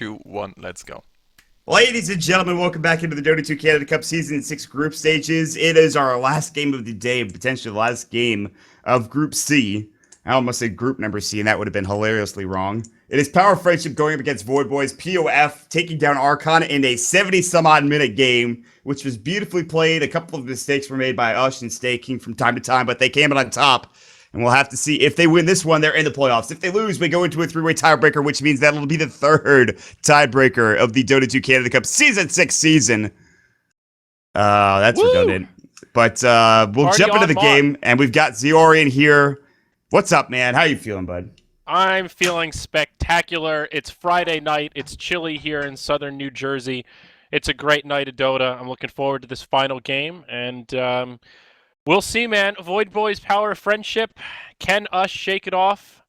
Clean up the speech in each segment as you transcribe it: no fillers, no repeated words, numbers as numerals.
2, 1, let's go. Ladies and gentlemen, welcome back into the Dota 2 Canada Cup Season 6 group stages. It is our last game of the day, potentially the last game of Group C. I almost said group number C, and that would have been hilariously wrong. It is Power Friendship going up against Void Boys, POF, taking down Archon in a 70-some-odd minute game, which was beautifully played. A couple of mistakes were made by Ush and Staking from time to time, but they came out on top. And we'll have to see if they win this one, they're in the playoffs. If they lose, we go into a three-way tiebreaker, which means that'll be the third tiebreaker of the Dota 2 Canada Cup Season 6 season. That's Woo! redundant. But we'll Party jump into on, the Mont. game, and we've got Ziorian here. What's up, man? How you feeling, bud? I'm feeling spectacular. It's Friday night. It's chilly here in southern New Jersey. It's a great night of Dota. I'm looking forward to this final game, and we'll see, man. Void Boys, Power of Friendship. Can us shake it off?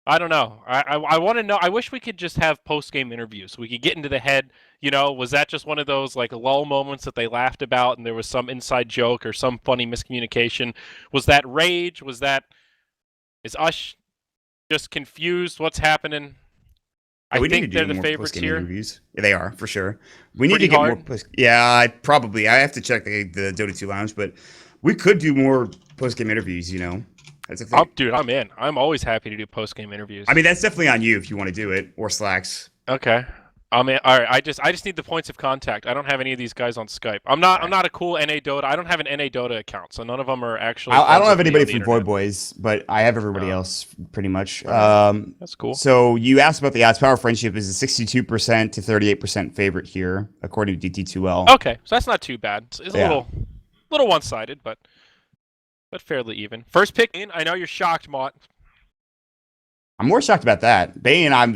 I don't know. I want to know. I wish we could just have post-game interviews so we could get into the head. You know, was that just one of those like lull moments that they laughed about and there was some inside joke or some funny miscommunication? Was that rage? Is us just confused? What's happening? I We need to think do they're the more favorites post-game here. interviews. Yeah, they are, for sure. We need Pretty to get hard. more post. Yeah, I have to check the Dota 2 Lounge, but we could do more post-game interviews, you know? That's a thing. Dude, I'm in. I'm always happy to do post-game interviews. I mean, that's definitely on you if you want to do it, or Slacks. Okay. I'm in. All right. I just need the points of contact. I don't have any of these guys on Skype. I'm not a cool NA Dota. I don't have an NA Dota account, so none of them are actually. I don't friends have with me anybody on the from Void internet. Boys, but I have everybody Oh. else pretty much. Okay. That's cool. So you asked about the odds. Power Friendship is a 62% to 38% favorite here, according to DT2L. Okay, so that's not too bad. It's a Yeah. little one-sided, but fairly even. First pick in. I know you're shocked, Mott. I'm more shocked about that. Bane, I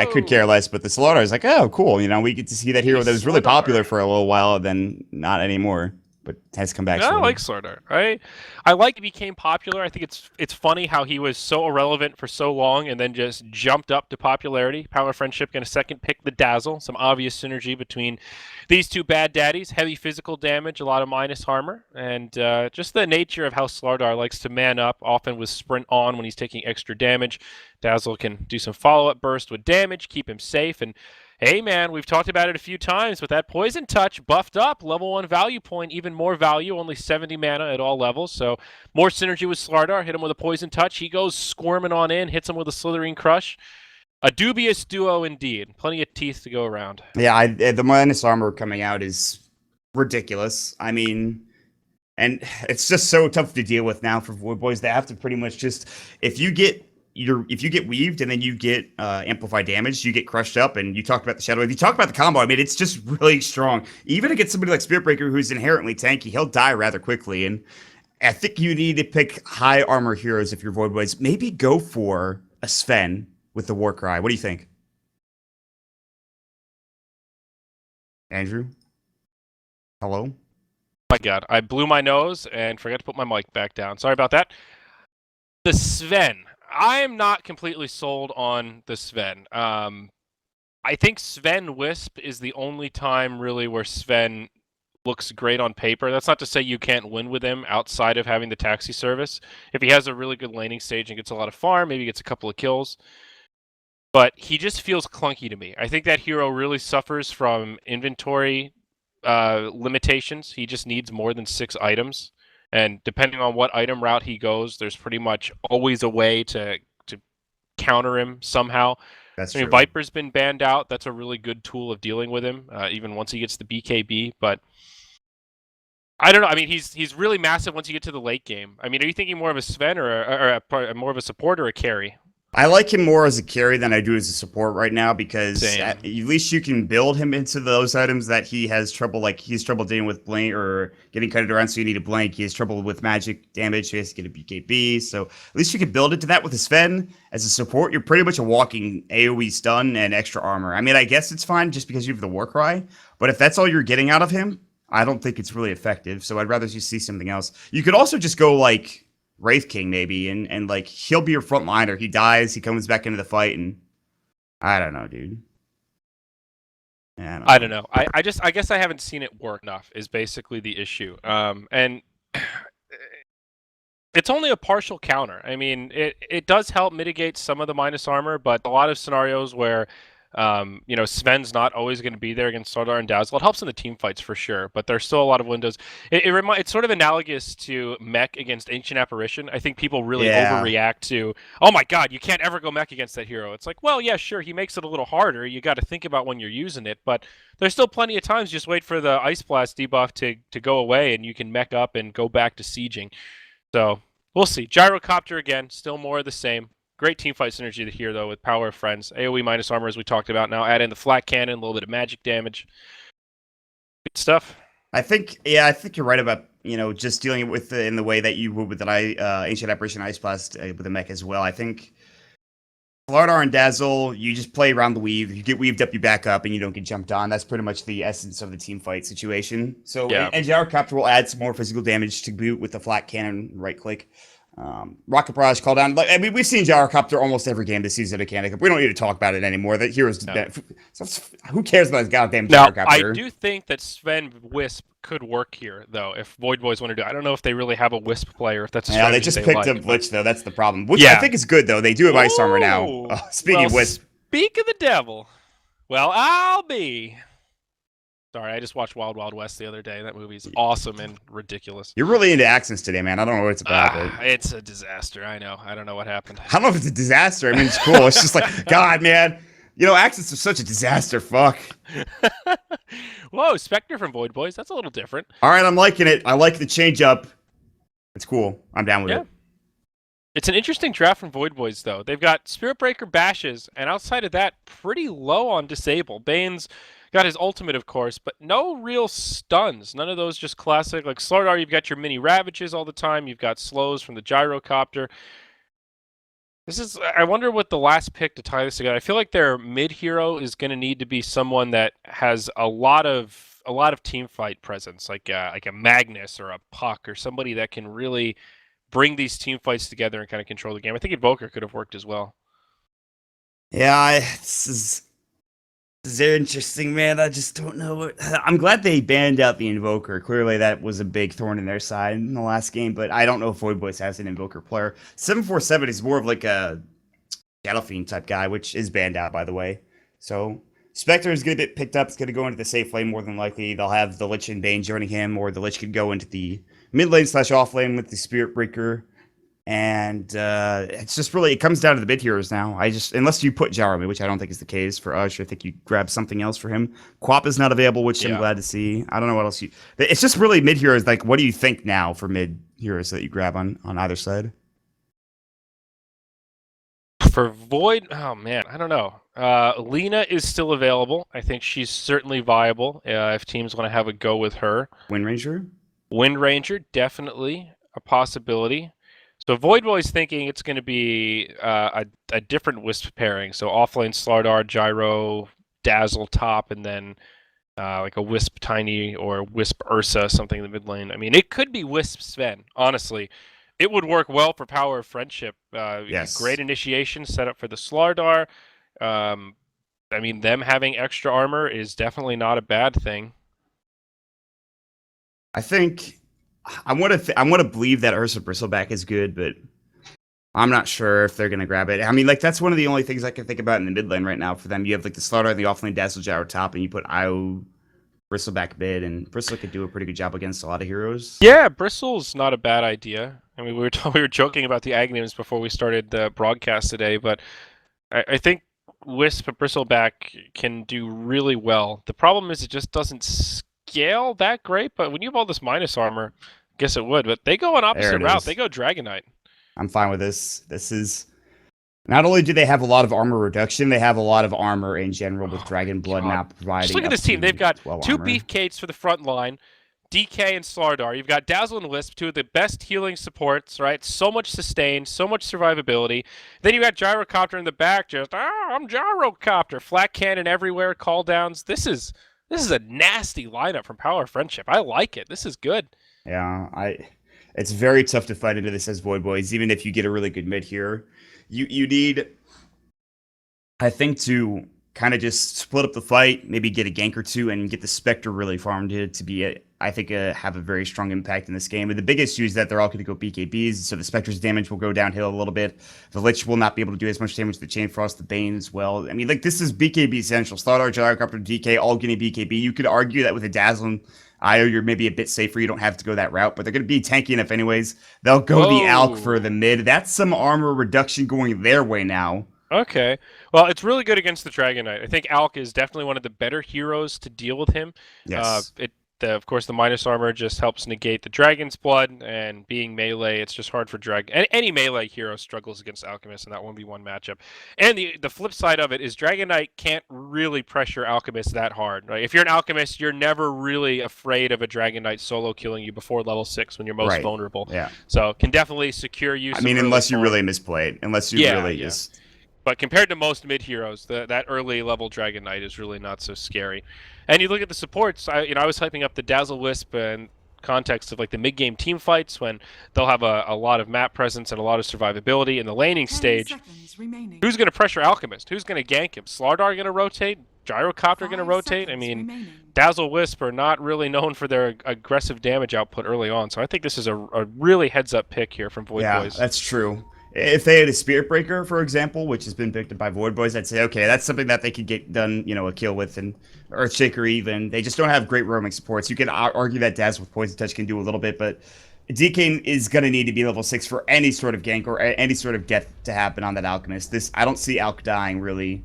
could Whoa! care less, but the Slaughter is like, oh, cool. You know, we get to see that hero that was really Slardar. popular for a little while, then not anymore, but has come back. Yeah, I slowly. like Slardar. I like he became popular. I think it's funny how he was so irrelevant for so long and then just jumped up to popularity. Power Friendship going to second pick the Dazzle. Some obvious synergy between these two bad daddies. Heavy physical damage, a lot of minus armor, and just the nature of how Slardar likes to man up, often with sprint on when he's taking extra damage. Dazzle can do some follow-up burst with damage, keep him safe, and hey man, we've talked about it a few times, but that Poison Touch buffed up, level 1 value point, even more value, only 70 mana at all levels, so more synergy with Slardar, hit him with a Poison Touch, he goes squirming on in, hits him with a Slithering Crush. A dubious duo indeed, plenty of teeth to go around. Yeah, the minus armor coming out is ridiculous. I mean, and it's just so tough to deal with now for Void Boys. They have to pretty much just if you get weaved and then you get amplified damage, you get crushed up. And you talked about the Shadow Wave. You talked about the combo. I mean, it's just really strong. Even against somebody like Spirit Breaker, who's inherently tanky, he'll die rather quickly. And I think you need to pick high armor heroes if you're Void Boys. Maybe go for a Sven with the Warcry. What do you think, Andrew? Hello? My god, I blew my nose and forgot to put my mic back down. Sorry about that. The Sven. I am not completely sold on the Sven. I think Sven Wisp is the only time really where Sven looks great on paper. That's not to say you can't win with him outside of having the taxi service. If he has a really good laning stage and gets a lot of farm, maybe gets a couple of kills. But he just feels clunky to me. I think that hero really suffers from inventory limitations. He just needs more than 6 items. And depending on what item route he goes, there's pretty much always a way to counter him somehow. That's I mean, true. Viper's been banned out. That's a really good tool of dealing with him, even once he gets the BKB. But I don't know. I mean, he's really massive once you get to the late game. I mean, are you thinking more of a Sven or more of a support or a carry? I like him more as a carry than I do as a support right now because Same. at least you can build him into those items that he has trouble, like he's trouble dealing with blink or getting cutted around, so you need a blink. He has trouble with magic damage, so he has to get a BKB. So at least you can build it to that with a Sven. As a support, you're pretty much a walking AoE stun and extra armor. I mean, I guess it's fine just because you have the Warcry, but if that's all you're getting out of him, I don't think it's really effective. So I'd rather just see something else. You could also just go like Wraith King maybe, and like he'll be your front liner. He dies, he comes back into the fight, and I don't know, dude. Yeah, I don't know. I guess I haven't seen it work enough is basically the issue. And it's only a partial counter. I mean, it does help mitigate some of the minus armor, but a lot of scenarios where Sven's not always going to be there against Slardar and Dazzle. It helps in the team fights for sure, but there's still a lot of windows. It's sort of analogous to mech against Ancient Apparition. I think people really Yeah. overreact to, oh my god, you can't ever go mech against that hero. It's like, well, yeah, sure, he makes it a little harder. You got to think about when you're using it, but there's still plenty of times. Just wait for the Ice Blast debuff to go away, and you can mech up and go back to sieging. So we'll see. Gyrocopter again, still more of the same. Great team fight synergy here, though, with Power of Friends. AoE minus armor, as we talked about. Now add in the flat cannon, a little bit of magic damage. Good stuff. I think you're right about, just dealing with it in the way that you would with an Ancient Apparition Ice Blast with a mech as well. I think Slardar and Dazzle, you just play around the weave. You get weaved up, you back up, and you don't get jumped on. That's pretty much the essence of the team fight situation. So, Yeah. and Gyrocopter will add some more physical damage to boot with the flat cannon right click. Rocket Barrage call down. We've seen Gyrocopter almost every game this season at Canada Cup. We don't need to talk about it anymore. That heroes, who cares about his goddamn Now, Gyrocopter? I do think that Sven Wisp could work here, though, if Void Boys want to do it. I don't know if they really have a Wisp player, if that's a Yeah, strategy they just picked like, up but- Lich, though. That's the problem. Which I think is good, though. They do have Ice Armor now. Ooh. Speaking of Well, Wisp. Speak of the devil. Well, I'll be. Sorry, I just watched Wild Wild West the other day. That movie's awesome and ridiculous. You're really into accents today, man. I don't know what it's about. But It's a disaster. I know. I don't know what happened. I don't know if it's a disaster. I mean, it's cool. It's just like, God, man. Accents are such a disaster. Fuck. Whoa, Spectre from Void Boys. That's a little different. All right, I'm liking it. I like the change up. It's cool. I'm down with Yeah. it. It's an interesting draft from Void Boys, though. They've got Spirit Breaker bashes, and outside of that, pretty low on disable. Bane's got his ultimate, of course, but no real stuns. None of those just classic. Like Slardar, you've got your mini Ravages all the time. You've got slows from the Gyrocopter. I wonder what the last pick to tie this together. I feel like their mid hero is going to need to be someone that has a lot of team fight presence, like a Magnus or a Puck or somebody that can really bring these team fights together and kind of control the game. I think Invoker could have worked as well. Yeah, this is interesting, man. I just don't know. I'm glad they banned out the Invoker. Clearly, that was a big thorn in their side in the last game, but I don't know if Void Boys has an Invoker player. 747 is more of like a Shadow Fiend type guy, which is banned out, by the way. So Spectre is going to get picked up. It's going to go into the safe lane more than likely. They'll have the Lich and Bane joining him, or the Lich could go into the mid lane / off lane with the Spirit Breaker. And it's just really, it comes down to the mid heroes now. Unless you put Jeremy, which I don't think is the case for Ush, I think you grab something else for him. Quap is not available, which I'm glad to see. I don't know what else it's just really mid heroes. Like, what do you think now for mid heroes that you grab on either side? For Void, oh man, I don't know. Lena is still available. I think she's certainly viable if teams want to have a go with her. Wind Ranger? Wind Ranger, definitely a possibility. So Void Boy's thinking it's going to be a different Wisp pairing. So offlane Slardar, Gyro, Dazzle top, and then like a Wisp Tiny or Wisp Ursa, something in the mid lane. I mean, it could be Wisp Sven, honestly. It would work well for Power of Friendship. Yes. Great initiation set up for the Slardar. I mean, them having extra armor is definitely not a bad thing. I think I want to believe that Ursa Bristleback is good, but I'm not sure if they're going to grab it. I mean, like, that's one of the only things I can think about in the mid lane right now for them. You have like the Slardar and the offlane Dazzle Gyro top, and you put Io Bristleback mid, and Bristle could do a pretty good job against a lot of heroes. Yeah, Bristle's not a bad idea. I mean, we were joking about the Aghanim's before we started the broadcast today, but I think Wisp Bristleback can do really well. The problem is it just doesn't scale that great, but when you have all this minus armor, I guess it would. But they go an opposite route. They go Dragonite. I'm fine with this. This is... Not only do they have a lot of armor reduction, they have a lot of armor in general with Dragon Blood now providing. Just look at this team. They've got 2 armor. Beefcates for the front line, DK and Slardar. You've got Dazzle and Wisp, 2 of the best healing supports, right? So much sustain, so much survivability. Then you got Gyrocopter in the back, just, I'm Gyrocopter. Flat cannon everywhere, call downs. This is a nasty lineup from Power of Friendship. I like it. This is good. Yeah, it's very tough to fight into this as Void Boys, even if you get a really good mid here. You need, I think, to kind of just split up the fight, maybe get a gank or two, and get the Spectre really farmed to be I think have a very strong impact in this game. And the big issue is that they're all going to go BKBs, so the Spectre's damage will go downhill a little bit. The Lich will not be able to do as much damage to the Chain Frost, the Bane as well. I mean, like, this is BKB central. Slardar, Gyrocopter, DK, all getting BKB. You could argue that with a Dazzling IO, you're maybe a bit safer. You don't have to go that route, but they're going to be tanky enough anyways. They'll go the Alk for the mid. That's some armor reduction going their way now. Okay. Well, it's really good against the Dragon Knight. I think Alk is definitely one of the better heroes to deal with him. Yes. Of course, the minus armor just helps negate the Dragon's Blood, and being melee, it's just hard for any melee hero struggles against Alchemist in that 1v1 matchup. And the flip side of it is Dragon Knight can't really pressure Alchemist that hard. Right? If you're an Alchemist, you're never really afraid of a Dragon Knight solo killing you before level 6 when you're most vulnerable. Yeah. So can definitely secure you. I mean, unless you really misplay it. Unless you really just... But compared to most mid heroes, that early level Dragon Knight is really not so scary. And you look at the supports. I was hyping up the Dazzle Wisp in context of like the mid game team fights when they'll have a lot of map presence and a lot of survivability in the laning stage. Who's going to pressure Alchemist? Who's going to gank him? Slardar going to rotate? Gyrocopter going to rotate? I mean, Dazzle Wisp are not really known for their aggressive damage output early on. So I think this is a really heads up pick here from Void Boys. Yeah, that's true. If they had a Spirit Breaker, for example, which has been picked up by Void Boys, I'd say, okay, that's something that they could get done, a kill with, and Earthshaker even. They just don't have great roaming supports. You can argue that Dazzle with Poison Touch can do a little bit, but DK is going to need to be level 6 for any sort of gank or any sort of death to happen on that Alchemist. I don't see Alk dying, really,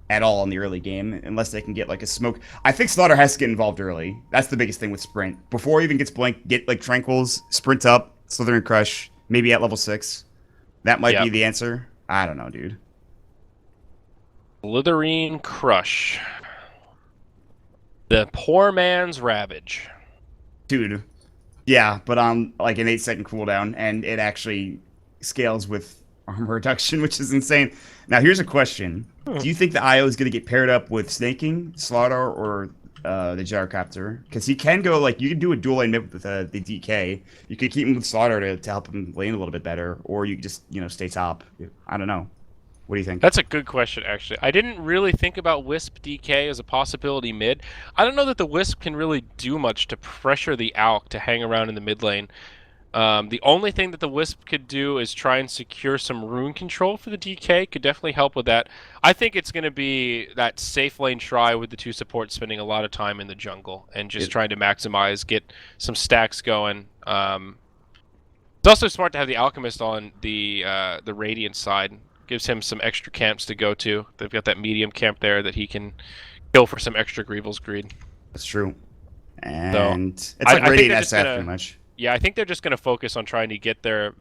at all in the early game, unless they can get, like, a smoke. I think Slaughter has to get involved early. That's the biggest thing with Sprint. Before he even gets Blink, get, like, Tranquils, Sprint up, Slithering Crush, maybe at level 6. That might be the answer. I don't know, dude. Slithering Crush. The poor man's Ravage. Dude. Yeah, but on like an 8-second cooldown, and it actually scales with armor reduction, which is insane. Now, here's a question. Do you think the IO is going to get paired up with Snaking, Slardar, or the Gyrocopter? Because he can go, like, you can do a dual lane mid with the DK. You could keep him with Slardar to help him lane a little bit better, or you could just, stay top. I don't know. What do you think? That's a good question, actually. I didn't really think about Wisp DK as a possibility mid. I don't know that the Wisp can really do much to pressure the Alk to hang around in the mid lane. The only thing that the Wisp could do is try and secure some rune control for the DK. Could definitely help with that. I think it's going to be that safe lane try with the two supports spending a lot of time in the jungle and just trying to maximize, get some stacks going. It's also smart to have the Alchemist on the Radiant side. Gives him some extra camps to go to. They've got that medium camp there that he can kill for some extra Greevil's Greed. That's true. And it's like Radiant SF pretty much. Yeah, I think they're just going to focus on trying to get their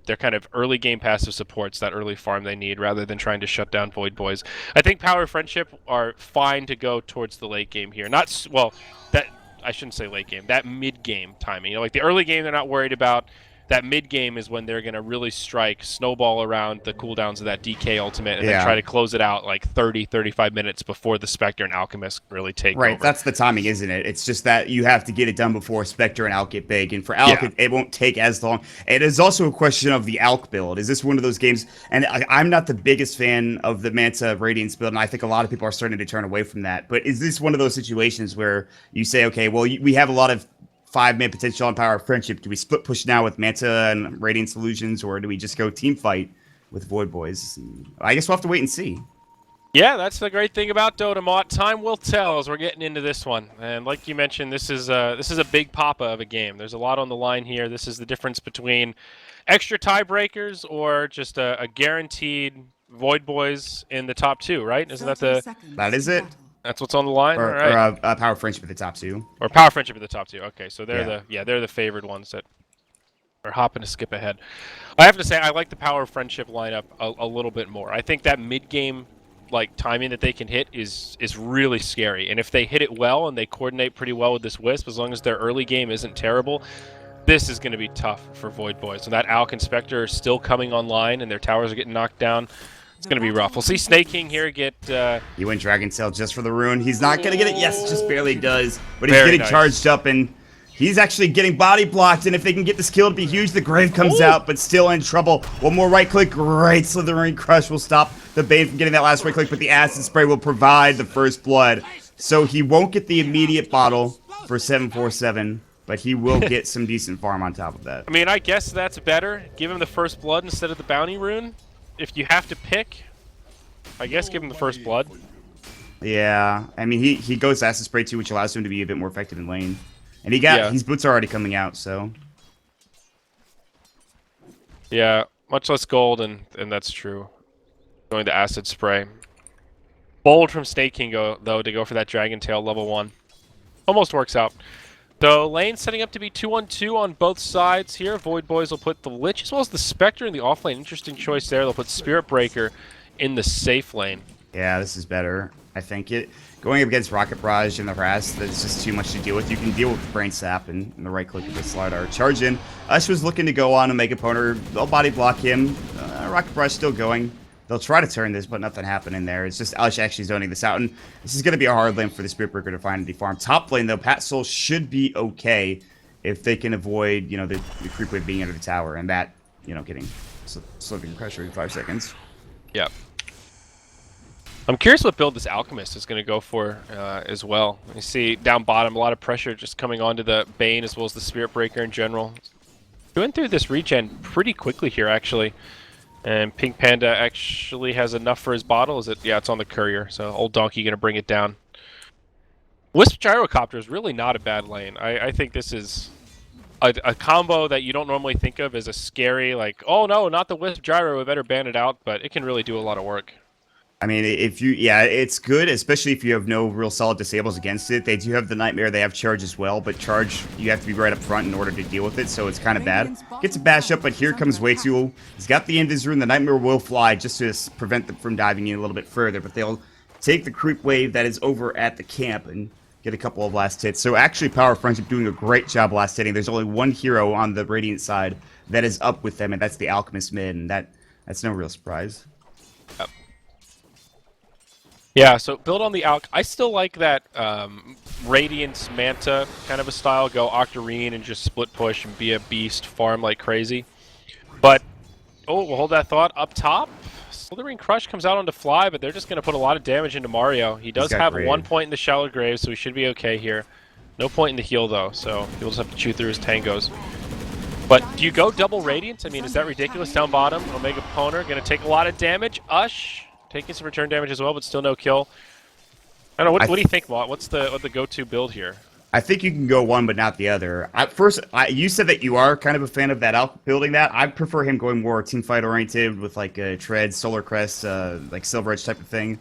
kind of early game passive supports, that early farm they need, rather than trying to shut down Void Boys. I think Power Friendship are fine to go towards the late game here. I shouldn't say late game. That mid game timing. Like the early game, they're not worried about. That mid game is when they're going to really strike, snowball around the cooldowns of that DK ultimate, and then try to close it out like 30, 35 minutes before the Spectre and Alchemist really take over. Right, that's the timing, isn't it? It's just that you have to get it done before Spectre and Alk get big, and for Alk, it won't take as long. It is also a question of the Alk build. Is this one of those games, and I'm not the biggest fan of the Manta Radiance build, and I think a lot of people are starting to turn away from that, but is this one of those situations where you say, okay, well, we have a lot of 5-man potential on Power of Friendship. Do we split push now with Manta and Radiant Solutions, or do we just go team fight with Void Boys? I guess we'll have to wait and see. Yeah, that's the great thing about Dotamot. Time will tell as we're getting into this one. And like you mentioned, this is a big papa of a game. There's a lot on the line here. This is the difference between extra tiebreakers or just a guaranteed Void Boys in the top 2, right? Isn't that That is it? That's what's on the line, or, right? Or Power Friendship at the top 2, or Power Friendship at the top 2. Okay, so they're the favored ones that are hopping to skip ahead. I have to say I like the Power Friendship lineup a little bit more. I think that mid game timing that they can hit is really scary, and if they hit it well and they coordinate pretty well with this Wisp, as long as their early game isn't terrible, this is going to be tough for Void Boys. So that Alk and Spectre are still coming online, and their towers are getting knocked down. It's going to be rough. We'll see Snake King here get... He went Dragon Tail just for the rune. He's not going to get it. Yes, just barely does. But he's getting charged up, and he's actually getting body blocked. And if they can get this kill to be huge, the Grave comes out, but still in trouble. One more right click. Great Slithering Crush will stop the Bane from getting that last right click, but the Acid Spray will provide the first blood. So he won't get the immediate bottle for 747. but he will get some decent farm on top of that. I mean, I guess that's better. Give him the first blood instead of the bounty rune. If you have to pick, I guess give him the first blood. Yeah, I mean, he goes acid spray too, which allows him to be a bit more effective in lane. And his boots are already coming out, so. Yeah, much less gold, and that's true. Going to acid spray. Bold from Snake King, though, to go for that Dragon Tail level 1. Almost works out. So lane setting up to be 2-on-2 on both sides here. Void Boys will put the Lich as well as the Spectre in the off lane. Interesting choice there. They'll put Spirit Breaker in the safe lane. Yeah, this is better. I think going up against Rocket Barrage and the harass, that's just too much to deal with. You can deal with Brain Sap and the right click of the Slider. Charge in. Ush was looking to go on Omega Poner. They'll body block him. Rocket Barrage still going. They'll try to turn this, but nothing happening there. It's just Ush actually zoning this out, and this is going to be a hard lane for the Spirit Breaker to find and defarm. Top lane, though, Pat Soul should be okay if they can avoid, the creep wave being under the tower, and that, getting slipping pressure in 5 seconds. Yep. I'm curious what build this Alchemist is going to go for as well. You see down bottom, a lot of pressure just coming onto the Bane as well as the Spirit Breaker in general. Going through this regen pretty quickly here, actually. And Pink Panda actually has enough for his bottle. Is it? Yeah, it's on the courier. So old Donkey going to bring it down. Wisp Gyrocopter is really not a bad lane. I think this is a combo that you don't normally think of as a scary, like, oh no, not the Wisp Gyro, we better ban it out. But it can really do a lot of work. I mean, it's good, especially if you have no real solid disables against it. They do have the Nightmare, they have Charge as well, but Charge, you have to be right up front in order to deal with it, so it's kind of bad. Gets a bash up, but here comes Wei-Tu. He's got the Invis Rune, the Nightmare will fly just to prevent them from diving in a little bit further, but they'll take the creep wave that is over at the camp and get a couple of last hits. So actually, Power Friendship doing a great job last hitting. There's only one hero on the Radiant side that is up with them, and that's the Alchemist mid, and that's no real surprise. Yep. Yeah, so build on the Alch. I still like that Radiance Manta kind of a style. Go Octarine and just split push and be a beast, farm like crazy. But, we'll hold that thought. Up top, Slithering Crush comes out onto Fly, but they're just going to put a lot of damage into Mario. He does have 1 point in the Shallow Grave, so he should be okay here. No point in the heal, though, so he'll just have to chew through his tangos. But do you go double Radiance? I mean, is that ridiculous? Down bottom, Omega Poner going to take a lot of damage. Ush taking some return damage as well, but still no kill. I don't know. What do you think, Mott? What's the go-to build here? I think you can go one, but not the other. You said that you are kind of a fan of that Alch building that. I prefer him going more teamfight oriented with like a Tread, Solar Crest, like Silver Edge type of thing.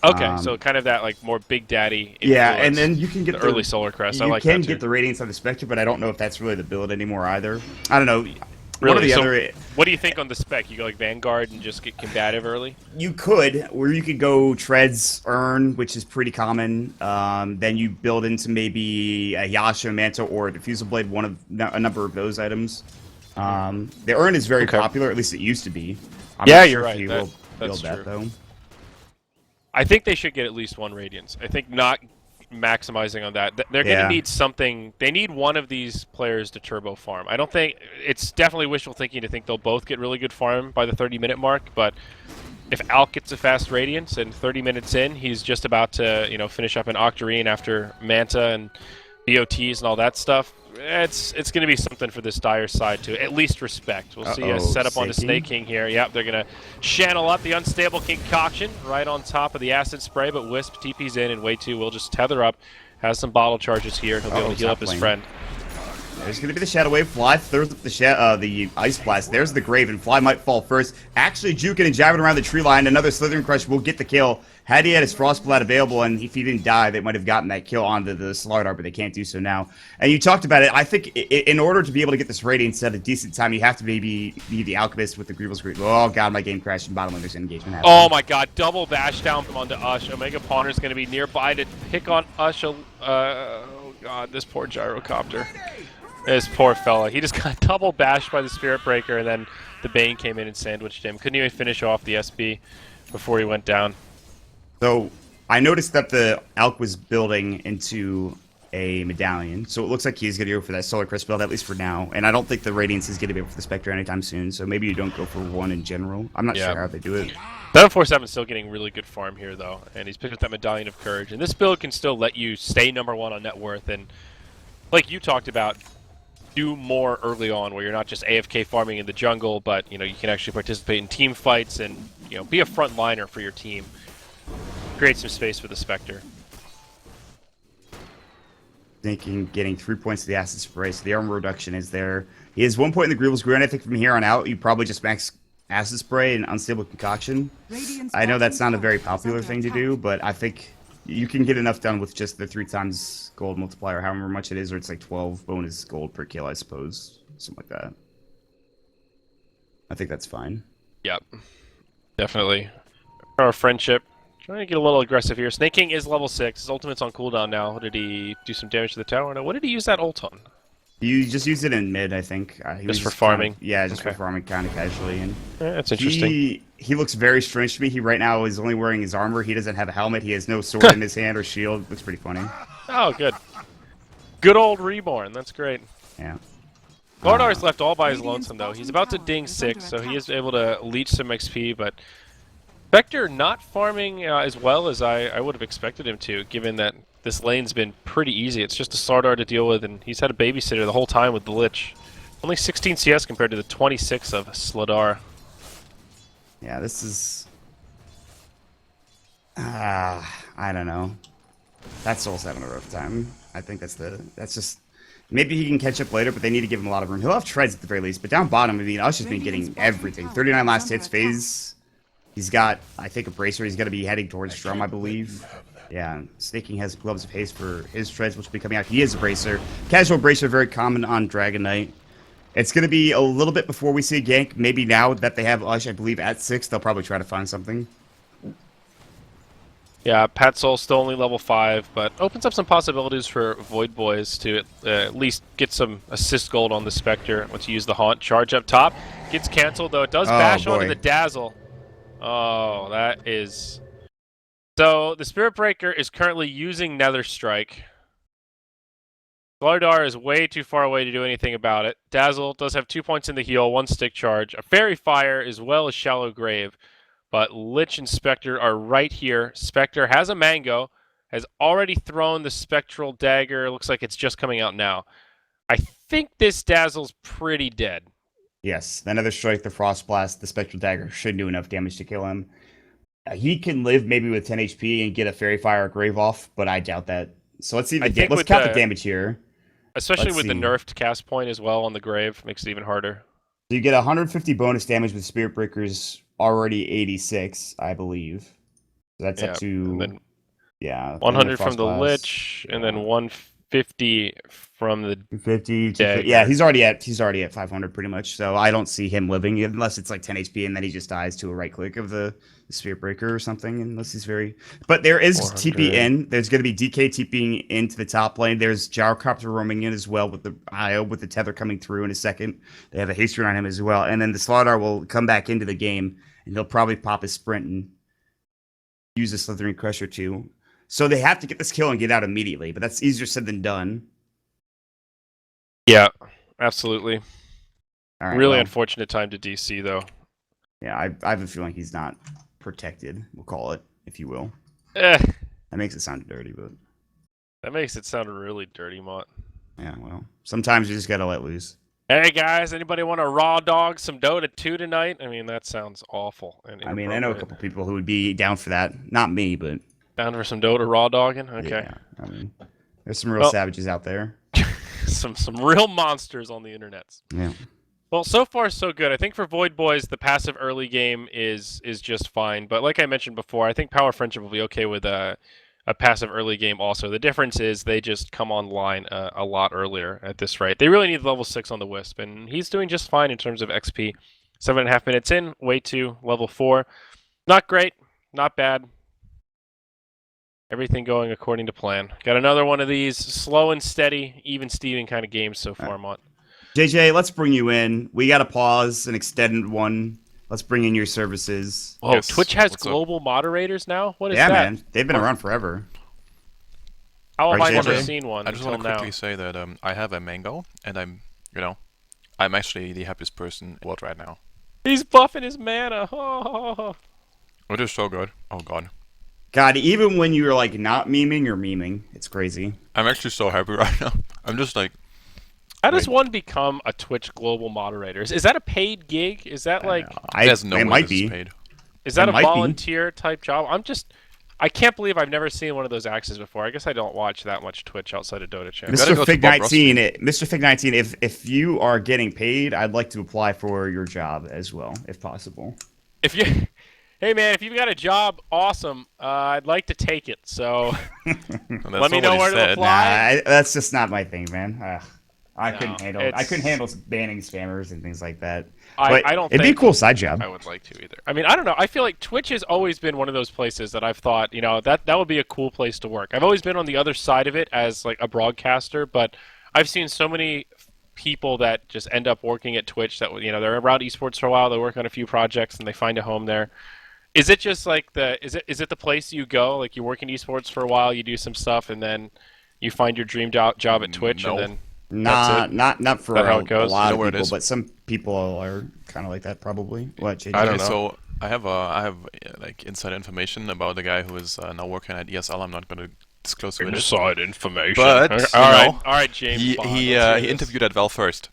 Okay, so kind of that like more Big Daddy. Yeah, and then you can get the early Solar Crest. You I like can that get too. the Radiance on the Spectre, but I don't know if that's really the build anymore either. I don't know. Really? What do you think on the spec? You go like Vanguard and just get combative early? You could, or you could go Treads Urn, which is pretty common. Then you build into maybe a Yasha, Manta, or a Diffusal Blade, a number of those items. The Urn is very popular, at least it used to be. I'm yeah, not you're sure right. If you will build that, though. I think they should get at least one Radiance. I think not maximizing on that. They're going to need something. They need one of these players to turbo farm. I don't think it's definitely wishful thinking to think they'll both get really good farm by the 30-minute mark, but if Alch gets a fast Radiance and 30 minutes in, he's just about to, finish up an Octarine after Manta and BOTs and all that stuff. It's going to be something for this Dire side to at least respect. We'll see a setup on the Snake King here. Yep, they're going to channel up the Unstable Concoction right on top of the Acid Spray, but Wisp TP's in, and Wei-Tu will just tether up, has some bottle charges here. He'll be able to heal up his friend. There's going to be the Shadow Wave. Fly throws up the Ice Blast. There's the Grave, and Fly might fall first. Actually juking and jabbing around the tree line. Another Slithering Crush will get the kill. Had he had his Frostblade available, and if he didn't die, they might have gotten that kill onto the Slardar, but they can't do so now. And you talked about it. I think in order to be able to get this Radiance at a decent time, you have to maybe be the Alchemist with the Grievous Greed. Oh god, my game crashed, and bottom lane there's an engagement happening. Oh my god, double bash down onto Ush. Omega Poner's going to be nearby to pick on Ush. Oh god, this poor Gyrocopter. This poor fella. He just got double bashed by the Spirit Breaker, and then the Bane came in and sandwiched him. Couldn't even finish off the SB before he went down. So, I noticed that the Alch was building into a Medallion, so it looks like he's going to go for that Solar Crest build, at least for now. And I don't think the Radiance is going to be able for the Spectre anytime soon, so maybe you don't go for one in general. I'm not sure how they do it. 747 is still getting really good farm here, though, and he's picked up that Medallion of Courage. And this build can still let you stay #1 on net worth, and like you talked about, do more early on, where you're not just AFK farming in the jungle, but you can actually participate in team fights and be a front liner for your team. Create some space for the Spectre. Thinking getting 3 points to the acid spray, so the armor reduction is there. He has 1 point in the Grievous Groin. I think from here on out, you probably just max acid spray and unstable concoction. I know that's not a very popular thing to do, but I think you can get enough done with just the 3 times gold multiplier, however much it is, or it's like 12 bonus gold per kill, I suppose. Something like that. I think that's fine. Yep. Definitely. Our friendship. Trying to get a little aggressive here. Snake King is level 6. His ultimate's on cooldown now. Did he do some damage to the tower? No. What did he use that ult on? You just use it in mid, I think. He was Just for farming? Just for farming kind of casually. And Yeah, that's interesting. He looks very strange to me. He right now is only wearing his armor. He doesn't have a helmet. He has no sword in his hand or shield. Looks pretty funny. Oh, good. Good old Reborn. That's great. Yeah. Lardar's left all by his lonesome, though. He's about to ding 6, so he is able to leech some XP, but Spectre not farming as well as I would have expected him to, given that this lane's been pretty easy. It's just a Slardar to deal with, and he's had a babysitter the whole time with the Lich. Only 16 CS compared to the 26 of Slardar. Yeah, this is... I don't know. That Soul's having a rough time. I think that's just... Maybe he can catch up later, but they need to give him a lot of room. He'll have treads at the very least, but down bottom, I mean, Ush has been getting everything. 39 last hits phase. He's got, I think, a bracer. He's going to be heading towards Drum, I believe. Yeah, Snaking has Gloves of Haste for his treads, which will be coming out. He is a bracer. Casual bracer, very common on Dragon Knight. It's going to be a little bit before we see a gank. Maybe now that they have Ush, I believe, at 6, they'll probably try to find something. Yeah, Pat Soul still only level 5, but opens up some possibilities for Void Boys to at least get some assist gold on the Spectre. Once you use the Haunt, charge up top. Gets cancelled, though. It does bash onto the Dazzle. Oh, that is... So, the Spirit Breaker is currently using Nether Strike. Slardar is way too far away to do anything about it. Dazzle does have 2 points in the heal, 1 stick charge, a Fairy Fire, as well as Shallow Grave. But Lich and Spectre are right here. Spectre has a Mango, has already thrown the Spectral Dagger. Looks like it's just coming out now. I think this Dazzle's pretty dead. Yes, the Nether Strike, the Frost Blast, the Spectral Dagger should do enough damage to kill him. He can live maybe with 10 HP and get a Fairy Fire or Grave off, but I doubt that. So let's see. Let's count the damage here. Especially with the nerfed cast point as well on the Grave, makes it even harder. So you get 150 bonus damage with Spirit Breakers, already 86, I believe. So that's up to... Yeah. 100 from the Lich, and then 150 from the 50. Yeah, he's already at 500 pretty much. So I don't see him living unless it's like 10 HP and then he just dies to a right click of the Spirit Breaker or something. Unless he's very. But there is 400. TP in. There's going to be DK TPing into the top lane. There's Gyrocopter roaming in as well with the IO with the tether coming through in a second. They have a haste rune on him as well, and then the Slardar will come back into the game and he'll probably pop his sprint and use a Slithering Crusher too. So they have to get this kill and get out immediately, but that's easier said than done. Yeah, absolutely. All right, really unfortunate time to DC, though. Yeah, I have a feeling he's not protected, we'll call it, if you will. That makes it sound dirty, but... That makes it sound really dirty, Mott. Yeah, well, sometimes you just gotta let loose. Hey, guys, anybody want to raw dog some Dota 2 tonight? I mean, that sounds awful. I mean, I know a couple people who would be down for that. Not me, but... Down for some Dota raw dogging? Okay. Yeah, I mean, there's some real savages out there. some real monsters on the internet. Yeah. Well, so far so good. I think for Void Boys, the passive early game is just fine. But like I mentioned before, I think Power Friendship will be okay with a passive early game also. The difference is they just come online a lot earlier at this rate. They really need level 6 on the Wisp, and he's doing just fine in terms of XP. 7.5 minutes in, way to level 4. Not great, not bad. Everything going according to plan. Got another one of these slow and steady, even Steven kind of games so far, Mont. JJ, let's bring you in. We got to pause an extended one. Let's bring in your services. Oh, yes. Twitch has global moderators now? What is that? Yeah, man. They've been around forever. How have I never seen one I just want to quickly say that I have a Mango, and I'm actually the happiest person in the world right now. He's buffing his mana. Oh. It is so good. Oh, God. God, even when you're like not memeing, you're memeing. It's crazy. I'm actually so happy right now. I'm just like, How does Wait. one become a Twitch global moderator? Is that a paid gig? Is that like there's no it way might this is be. paid. is that it a might be. volunteer type job? I can't believe I've never seen one of those access before. I guess I don't watch that much Twitch outside of Dota channel. gotta Mr. go to Fig Bob 19, Mr. Fig 19, if you are getting paid, I'd like to apply for your job as well, if possible. If you, hey man, if you've got a job, awesome. I'd like to take it. So And that's Let me not know what he where to said. apply. That's just not my thing, man. I No, couldn't handle it. I couldn't it's- handle banning spammers and things like that. I But don't it'd be a think cool side job. I would like to either. I mean, I don't know. I feel like Twitch has always been one of those places that I've thought, that would be a cool place to work. I've always been on the other side of it as like a broadcaster, but I've seen so many people that just end up working at Twitch that they're around esports for a while, they work on a few projects and they find a home there. Is it just like is it the place you go, like you work in esports for a while, you do some stuff and then you find your dream job at Twitch No. and then Not for That how a it goes? lot You know of where it people, is? but some people are kind of like that probably. What, JJ? I don't Okay, know. so I have like inside information about the guy who is now working at ESL. I'm not going to disclose who it is. inside information. But, Okay, you know, all right, James. He Bond, he let's hear he this. interviewed at Valve first,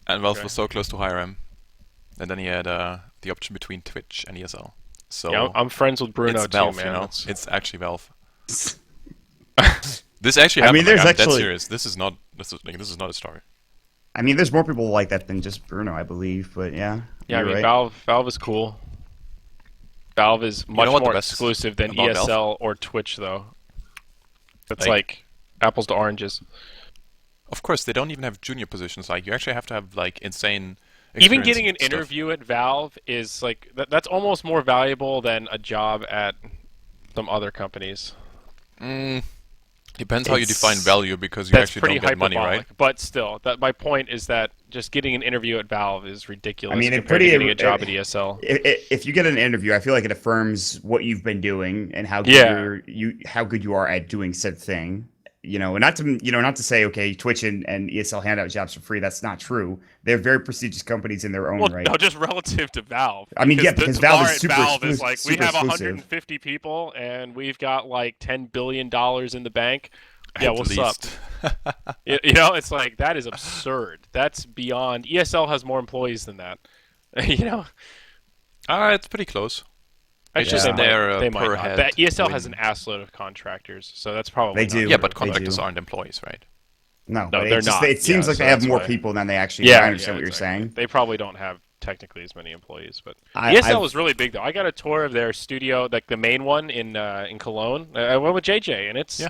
and Valve Okay. was so close to hire him, and then he had the option between Twitch and ESL. So Yeah, I'm friends with Bruno it's Valve, too, man. It's- It's actually Valve. This actually I happened. mean, there's I'm dead actually- serious. This is not a story. I mean, there's more people like that than just Bruno, I believe. But yeah, Yeah, I you're mean, right. Valve is cool. Valve is much know what the more best exclusive than about Valve? ESL or Twitch, though. That's Like- like apples to oranges. Of course, they don't even have junior positions. Like you actually have to have like insane. Even experience getting an and stuff. interview at Valve is like that's almost more valuable than a job at some other companies. Depends how you It's- define value, because you That's actually pretty don't get money, hyperbolic, right? but still, my point is that just getting an interview at Valve is ridiculous. I mean, it compared pretty- to getting a job at ESL. If you get an interview, I feel like it affirms what you've been doing and how good Yeah. how good you are at doing said thing. And not to say, okay, Twitch and ESL hand out jobs for free. That's not true. They're very prestigious companies in their own Well, right. no, just relative to Valve. I mean, yeah, the because Valve bar is at super Valve is exclusive- like we super have exclusive. 150 people and we've got like $10 billion in the bank. Yeah, At what's up? least. It's like that is absurd. That's beyond. ESL has more employees than that. It's pretty close. It's Actually, just they might, their they might per not. head. That ESL has win. an assload of contractors, so that's probably They not do. Yeah, but They contractors do. aren't employees, right? No, No, but they're it's just, not. it seems Yeah, like so they have that's more why. people than they actually. Yeah, I understand what you're exactly. saying. They probably don't have technically as many employees, but I- ESL I've- is really big though. I got a tour of their studio, like the main one in Cologne. I went with JJ, and it's Yeah,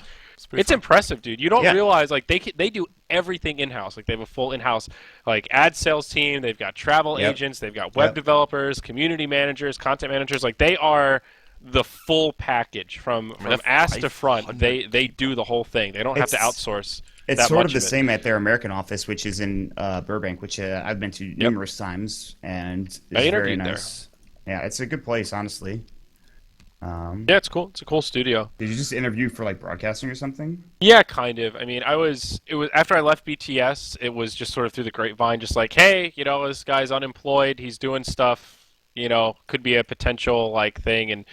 pretty it's fun. impressive, dude. You don't Yeah. realize like they do everything in house. Like they have a full in house like ad sales team. They've got travel Yep. agents. They've got web Yep. developers, community managers, content managers. Like they are the full package from that's ass to front. 500. They do the whole thing. They don't have to It's- outsource. It's that sort much of the it. same at their American office, which is in Burbank, which I've been to numerous times, and it's I very interviewed there. nice. Yeah, it's a good place, honestly. Yeah, it's cool. It's a cool studio. Did you just interview for like broadcasting or something? Yeah, kind of. I mean, it was after I left BTS, it was just sort of through the grapevine, just like, hey, this guy's unemployed, he's doing stuff, could be a potential like thing, and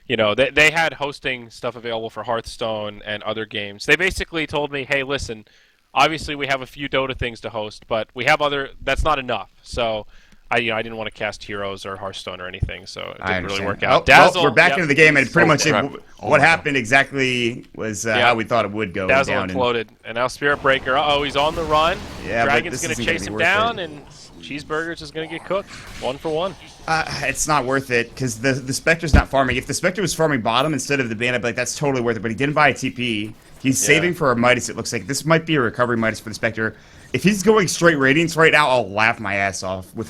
they had hosting stuff available for Hearthstone and other games. They basically told me, hey, listen, obviously we have a few Dota things to host, but we have other. That's not enough. So I didn't want to cast Heroes or Hearthstone or anything, so it I didn't really understand. work Well, out. Dazzle, we're back yep. into the game, and pretty Oh, much crap. what Oh my happened exactly was how we thought it would go Dazzle down. imploded, and now Spirit Breaker. He's on the run. Yeah, but Dragon's this going to isn't gonna chase be him worth down, it. and Cheeseburgers is going to get cooked 1-for-1. It's not worth it because the Spectre's not farming. If the Spectre was farming bottom instead of the ban, I'd be like, that's totally worth it. But he didn't buy a TP. He's saving for a Midas. It looks like this might be a recovery Midas for the Spectre. If he's going straight radiance right now, I'll laugh my ass off with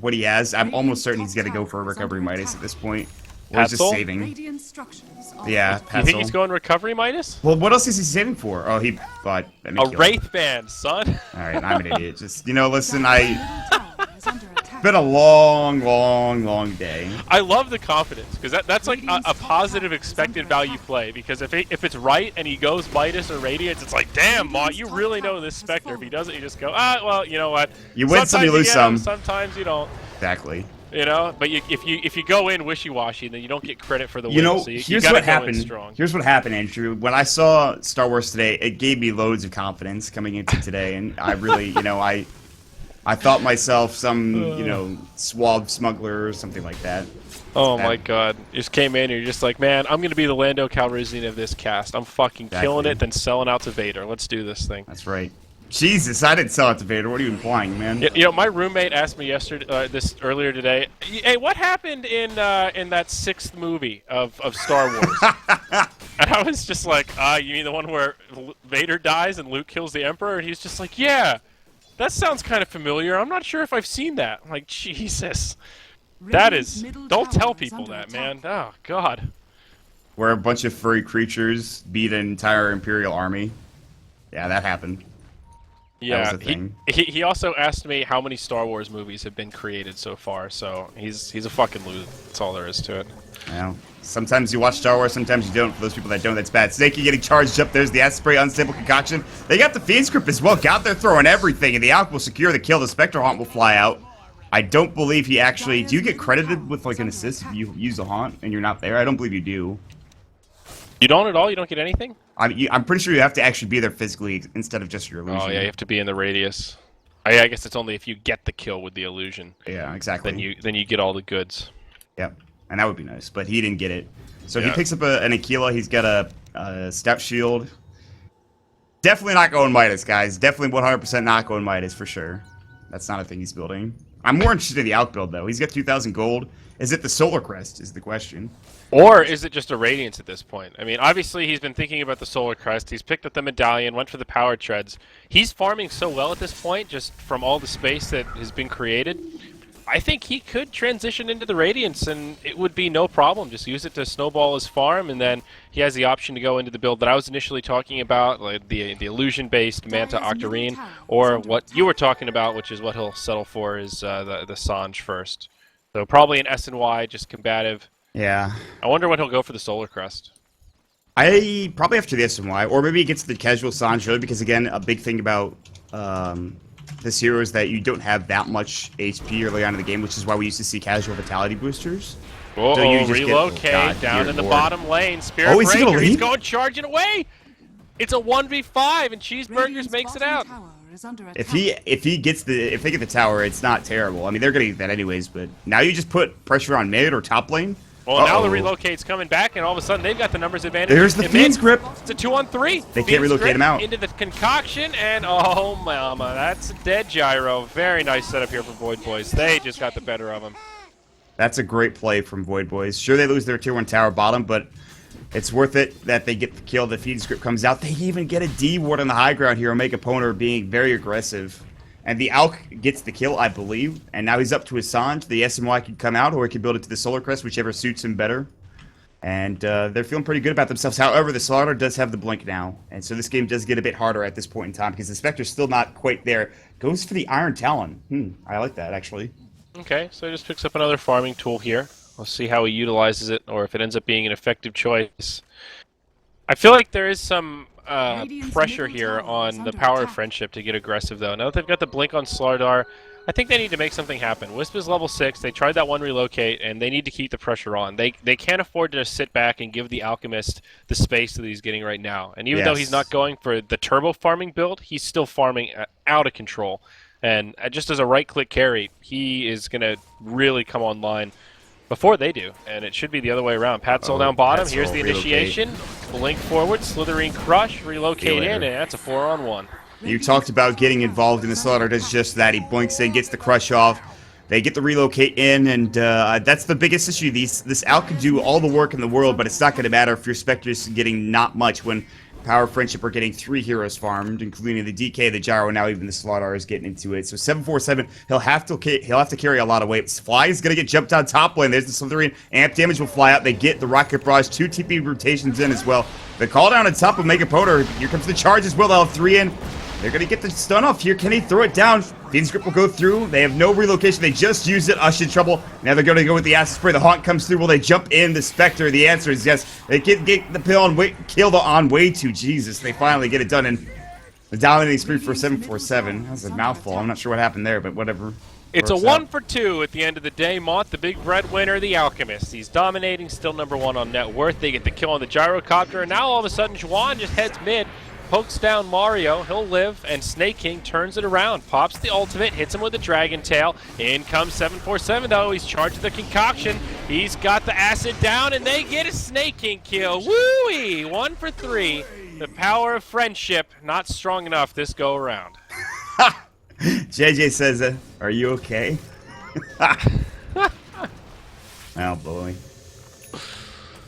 what he has. I'm almost certain he's gonna go for a recovery Midas at this point. Or he's just Hatzel? saving. Radiant structures are Yeah, You think he's Hatzel. going recovery Midas? Well, what else is he saving for? Oh, he bought A Wraith Band, son. All right, I'm an idiot. Just listen, it's tower is under attack. been a long day. I love the confidence because that's like a positive expected value play. Because if it's right and he goes Midas or Radiance, it's like, damn, Ma, you really know this Spectre. If he doesn't, you just go, well, you know what? You win some, you Sometimes lose get him, some. sometimes you don't. Exactly. You know, but if you go in wishy-washy, then you don't get credit for the win. You know, So you here's gotta what go in happened. strong. Here's what happened, Andrew. When I saw Star Wars today, it gave me loads of confidence coming into today, and I really, I thought myself some, suave smuggler or something like that. Oh my god. You just came in and you're just like, man, I'm going to be the Lando Calrissian of this cast. I'm fucking killing Exactly. it, then selling out to Vader. Let's do this thing. That's right. Jesus, I didn't sell it to Vader. What are you implying, man? My roommate asked me earlier today, hey, what happened in that 6th movie of Star Wars? And I was just like, you mean the one where Vader dies and Luke kills the Emperor? And he's just like, yeah, that sounds kind of familiar. I'm not sure if I've seen that. I'm like, Jesus. That Radiant's is... middle Don't tower tell is people under that, attack. man. Oh, God. Where a bunch of furry creatures beat an entire Imperial army. Yeah, that happened. Yeah, was a thing. he also asked me how many Star Wars movies have been created so far, so he's a fucking loser. That's all there is to it. Well, sometimes you watch Star Wars, sometimes you don't. For those people that don't, that's bad. Snakey getting charged up. There's the acid spray, unstable concoction. They got the Fiend script as well. Got there throwing everything, and the Alk will secure the kill. The Spectre Haunt will fly out. I don't believe he actually... Do you get credited with, like, an assist if you use a Haunt and you're not there? I don't believe you do. You don't at all? You don't get anything? I'm pretty sure you have to actually be there physically instead of just your illusion. Oh yeah, you have to be in the radius. I guess it's only if you get the kill with the illusion. Yeah, exactly. Then you get all the goods. Yep, and that would be nice, but he didn't get it. So he Yeah. picks up an Aquila. He's got a step shield. Definitely not going Midas, guys. Definitely 100% not going Midas for sure. That's not a thing he's building. I'm more interested in the Alk build though. He's got 2,000 gold. Is it the Solar Crest? Is the question. Or is it just a Radiance at this point? I mean, obviously he's been thinking about the Solar Crest. He's picked up the Medallion, went for the Power Treads. He's farming so well at this point, just from all the space that has been created. I think he could transition into the Radiance, and it would be no problem. Just use it to snowball his farm, and then he has the option to go into the build that I was initially talking about, like the illusion-based Manta Octarine, or what you were talking about, which is what he'll settle for, is the Sange first. So probably an S&Y, just combative. Yeah. I wonder when he'll go for the Solar Crest. I probably after the SMY, or maybe he gets the casual Sanjo, because again, a big thing about this hero is that you don't have that much HP early on in the game, which is why we used to see casual vitality boosters. Whoa, So you just get- relocate God, down dear in the Lord. bottom lane. Spirit Oh, is he Breaker, gonna he's leave? going charging away. It's a 1v5, and Cheeseburgers Radiant's makes it bottom out. tower is under If attack. they get the tower, it's not terrible. I mean, they're gonna get that anyways, but now you just put pressure on mid or top lane. Well, now the Uh-oh. relocate's coming back, and all of a sudden they've got the numbers advantage. There's the And Fiend's mid, grip. It's a 2-on-3. They can't Fiend's relocate grip him out. into the concoction, and oh mama, that's a dead gyro. Very nice setup here for Void Boys. They just got the better of him. That's a great play from Void Boys. Sure, they lose their tier 1 tower bottom, but it's worth it that they get the kill. The feed script comes out. They even get a D ward on the high ground here, make opponent being very aggressive. And the Alk gets the kill, I believe. And now he's up to his Sange. The SMY can come out, or he can build it to the Solar Crest, whichever suits him better. And they're feeling pretty good about themselves. However, the Slaughter does have the blink now. And so this game does get a bit harder at this point in time because the Spectre's still not quite there. Goes for the Iron Talon. I like that, actually. Okay, so he just picks up another farming tool here. We'll see how he utilizes it, or if it ends up being an effective choice. I feel like there is some pressure here on the Power of Friendship to get aggressive, though. Now that they've got the blink on Slardar, I think they need to make something happen. Wisp is level 6. They tried that one relocate, and they need to keep the pressure on. They can't afford to just sit back and give the Alchemist the space that he's getting right now. And even though Yes. he's not going for the turbo farming build, he's still farming out of control. And just as a right-click carry, he is going to really come online before they do. And it should be the other way around. Pat Soul down bottom. Pat Here's Soul, the relocate. initiation. Blink forward. Slitherine Crush. Relocate in. And that's a 4-on-1. You talked about getting involved in the Slaughter. Does just that. He blinks in, gets the crush off. They get the relocate in, and that's the biggest issue. This Alk can do all the work in the world, but it's not going to matter if your Spectre's getting not much when Power of Friendship are getting 3 heroes farmed, including the DK, the Gyro, and now even the Slaughter is getting into it. So 747, he'll have to carry a lot of weight. Fly is going to get jumped on top lane. There's the Slitherine. Amp damage will fly out. They get the Rocket Barrage, 2 TP rotations in as well. The call down on top of Mega Poder. Here comes the charge as well. They'll have 3 in. They're going to get the stun off here. Can he throw it down? Fiend's Grip will go through. They have no relocation. They just used it. Ushed in trouble. Now they're going to go with the Acid Spray. The Haunt comes through. Will they jump in? The Spectre. The answer is yes. They get the pill on kill the on way too. Jesus. They finally get it done. And the dominating spree for 747. That's a mouthful. I'm not sure what happened there, but whatever. It's a Works 1 out. for 2 at the end of the day. Mott, the big breadwinner, the Alchemist. He's dominating, still #1 on net worth. They get the kill on the gyrocopter, and now all of a sudden Juan just heads mid, pokes down Mario. He'll live, and Snake King turns it around, pops the ultimate, hits him with a Dragon Tail. In comes 747 though. He's charged the concoction. He's got the acid down, and they get a Snake King kill. Woo-wee! 1 for 3. The power of friendship not strong enough this go around. JJ says, "Are you okay?" Oh boy.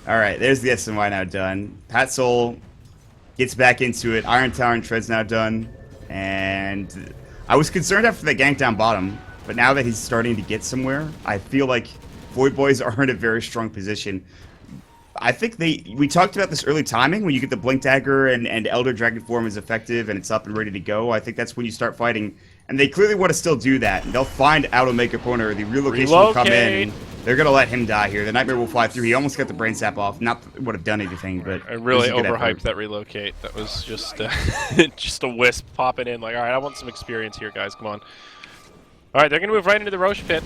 All right, there's the SNY now done. Pat Soul gets back into it. Iron Tower and Tread's now done. And I was concerned after that gank down bottom, but now that he's starting to get somewhere, I feel like Void Boys are in a very strong position. I think we talked about this early timing when you get the Blink Dagger and Elder Dragon form is effective and it's up and ready to go. I think that's when you start fighting, and they clearly want to still do that. And they'll find out Omega Corner, the relocation will come in, and they're gonna let him die here. The Nightmare will fly through. He almost got the brain sap off. Not that it would have done anything, but I really it was a good overhyped effort. that relocate. That was just just a wisp popping in. Like, all right, I want some experience here, guys. Come on. All right, they're gonna move right into the Roche pit.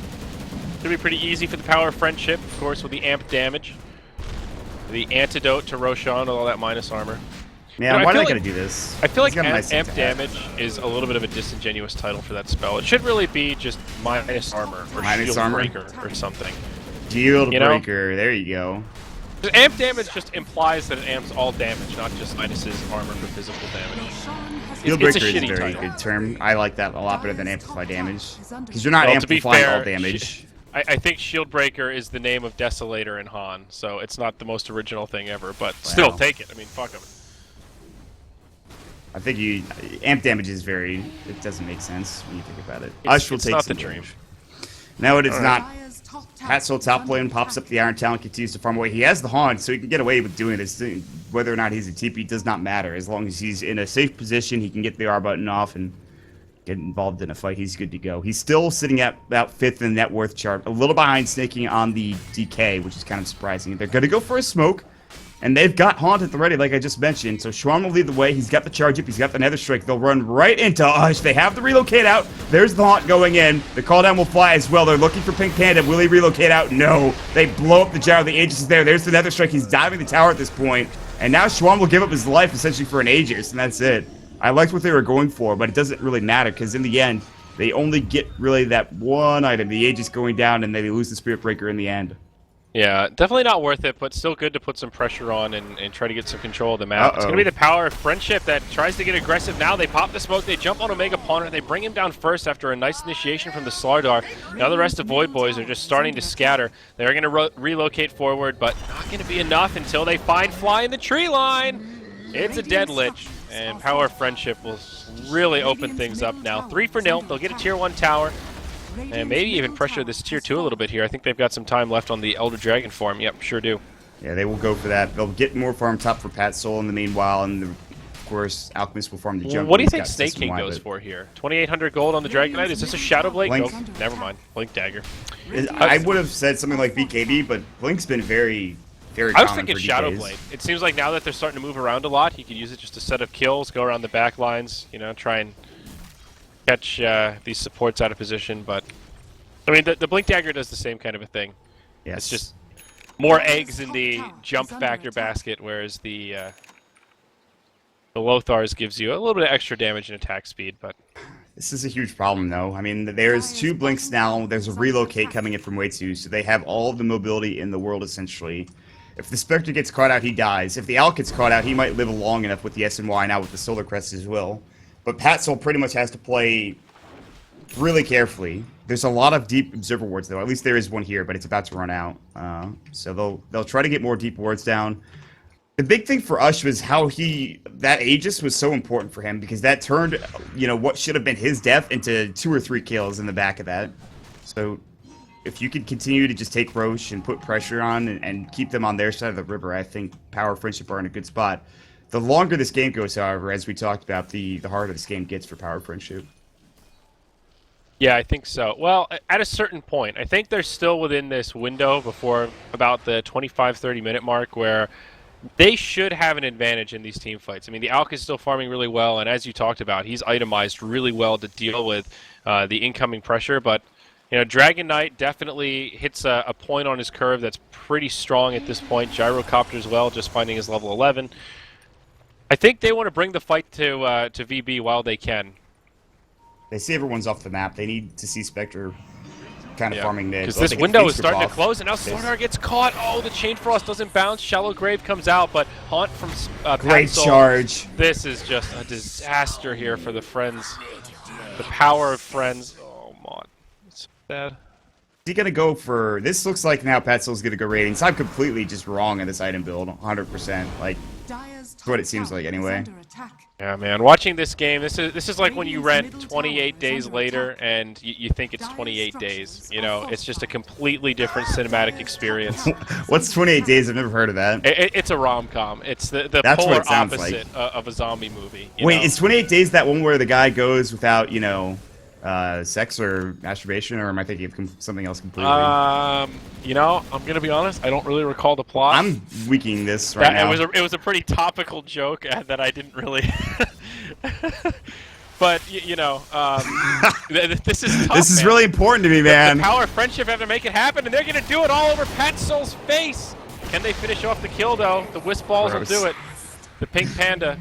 It'll be pretty easy for the power of friendship, of course, with the amp damage. The antidote to Roshan with all that minus armor. Man, I why are feel they like- gonna do this? I feel like It's got a nice amp thing to have. damage is a little bit of a disingenuous title for that spell. It should really be just minus armor or Minus shield armor? breaker or something. Shield You know? Breaker. There you go. Amp damage just implies that it amps all damage, not just minuses armor for physical damage. Roshan has Shield It's a Breaker is a shitty very title. good term. I like that a lot better than Amplify damage. Because you're not Well, to be amplifying fair, all damage. I think Shieldbreaker is the name of Desolator in Han, so it's not the most original thing ever, but still, Wow. take it. I mean, fuck him. I think amp damage is it doesn't make sense when you think about it. It's- Ush will it's take not some the dream. damage. No, it is not. Dire's top tower Pat Soul top is under lane pops attack. up the Iron Talon, continues to farm away. He has the Haunt, so he can get away with doing this. Whether or not he's a TP does not matter. As long as he's in a safe position, he can get the R button off and get involved in a fight. He's good to go. He's still sitting at about 5th in the net worth chart, a little behind Snaking on the DK, which is kind of surprising. They're going to go for a smoke, and they've got Haunt at the ready, like I just mentioned. So Schwan will lead the way. He's got the charge up. He's got the Nether Strike. They'll run right into Ush. They have the relocate out. There's the Haunt going in. The call down will fly as well. They're looking for Pink Panda. Will he relocate out? No. They blow up the gyro. The Aegis is there. There's the Nether Strike. He's diving the tower at this point. And now Schwan will give up his life essentially for an Aegis, and that's it. I liked what they were going for, but it doesn't really matter because in the end, they only get really that one item, the Aegis going down, and they lose the Spirit Breaker in the end. Yeah, definitely not worth it, but still good to put some pressure on and try to get some control of the map. It's going to be the power of friendship that tries to get aggressive now. They pop the smoke, they jump on Omega Pawner, they bring him down first after a nice initiation from the Slardar. Now the rest of Void Boys are just starting to scatter. They're going to relocate forward, but not going to be enough until they find Fly in the tree line. It's a dead Lich, and power of friendship will really open things up now. 3-0, they'll get a tier 1 tower. And maybe even pressure this tier 2 a little bit here. I think they've got some time left on the Elder Dragon form. Yep, sure do. Yeah, they will go for that. They'll get more farm top for Pat Soul in the meanwhile, and of course, Alchemist will farm the jump. What do you He's think got Snake System King Y, goes but- for here? 2,800 gold on the Dragon Knight? Is this a Shadow Blade? Blink. Nope, never mind. Blink Dagger. I would have said something like BKB, but Blink's been very I was common thinking for Shadow DKs. Blade. It seems like now that they're starting to move around a lot, he could use it just to set up kills, go around the back lines, you know, try and catch these supports out of position. But, I mean, the Blink Dagger does the same kind of a thing. Yes. It's just more eggs in the jump factor basket, whereas the Lothars gives you a little bit of extra damage and attack speed, but This is a huge problem, though. I mean, there's 2 Blinks now. There's a relocate coming in from Way 2, so they have all of the mobility in the world, essentially. If the Spectre gets caught out, he dies. If the Alk gets caught out, he might live long enough with the SNY now with the Solar Crest as well. But Pat Soul pretty much has to play really carefully. There's a lot of deep observer wards, though. At least there is one here, but it's about to run out. So they'll try to get more deep wards down. The big thing for Ush was how that Aegis was so important for him because that turned, what should have been his death into 2 or 3 kills in the back of that. So if you could continue to just take Roche and put pressure on and keep them on their side of the river, I think Power Friendship are in a good spot. The longer this game goes, however, as we talked about, the harder this game gets for Power Friendship. yeah, I think so. Well, at a certain point, I think they're still within this window before about the 25-30 minute mark where they should have an advantage in these team fights. I mean, the Alk is still farming really well, and as you talked about, he's itemized really well to deal with the incoming pressure, but You know, Dragon Knight definitely hits a point on his curve that's pretty strong at this point. Gyrocopter as well, just finding his level 11. I think they want to bring the fight to VB while they can. They see everyone's off the map. They need to see Spectre kind of farming mid. Because Oh, this they get window is Feast starting to off. close, and now Slardar gets caught. Oh, the Chain Frost doesn't bounce. Shallow Grave comes out, but Haunt from Great Paxel. charge. This is just a disaster here for the Friends. The power of Friends. Oh, man. It's bad. Is he going to go for... This looks like now Petzel's going to go ratings. I'm completely just wrong on this item build. 100%. Like, Dyer's what top it seems tower like is anyway. under attack. Yeah, man. Watching this game, this is like when you Radiant's rent middle 28 tower is days under later attack. and you think it's Dyer's 28 days. structures You are know, it's just a fortified. completely different cinematic experience. What's 28 days? I've never heard of that. It's a rom-com. It's the That's what polar it sounds opposite of a zombie movie. You Wait, know? is 28 days that one where the guy goes without, you know, sex or masturbation, or am I thinking of something else completely? You know, I'm gonna be honest. I don't really recall the plot. I'm weaking this right now. It was a pretty topical joke that I didn't really. But you know, this is tough, This is man. really important to me, man. The power of friendship have to make it happen, and they're gonna do it all over Pat Soul's face. Can they finish off the kill though? The Wisp Balls Gross. will do it. The Pink Panda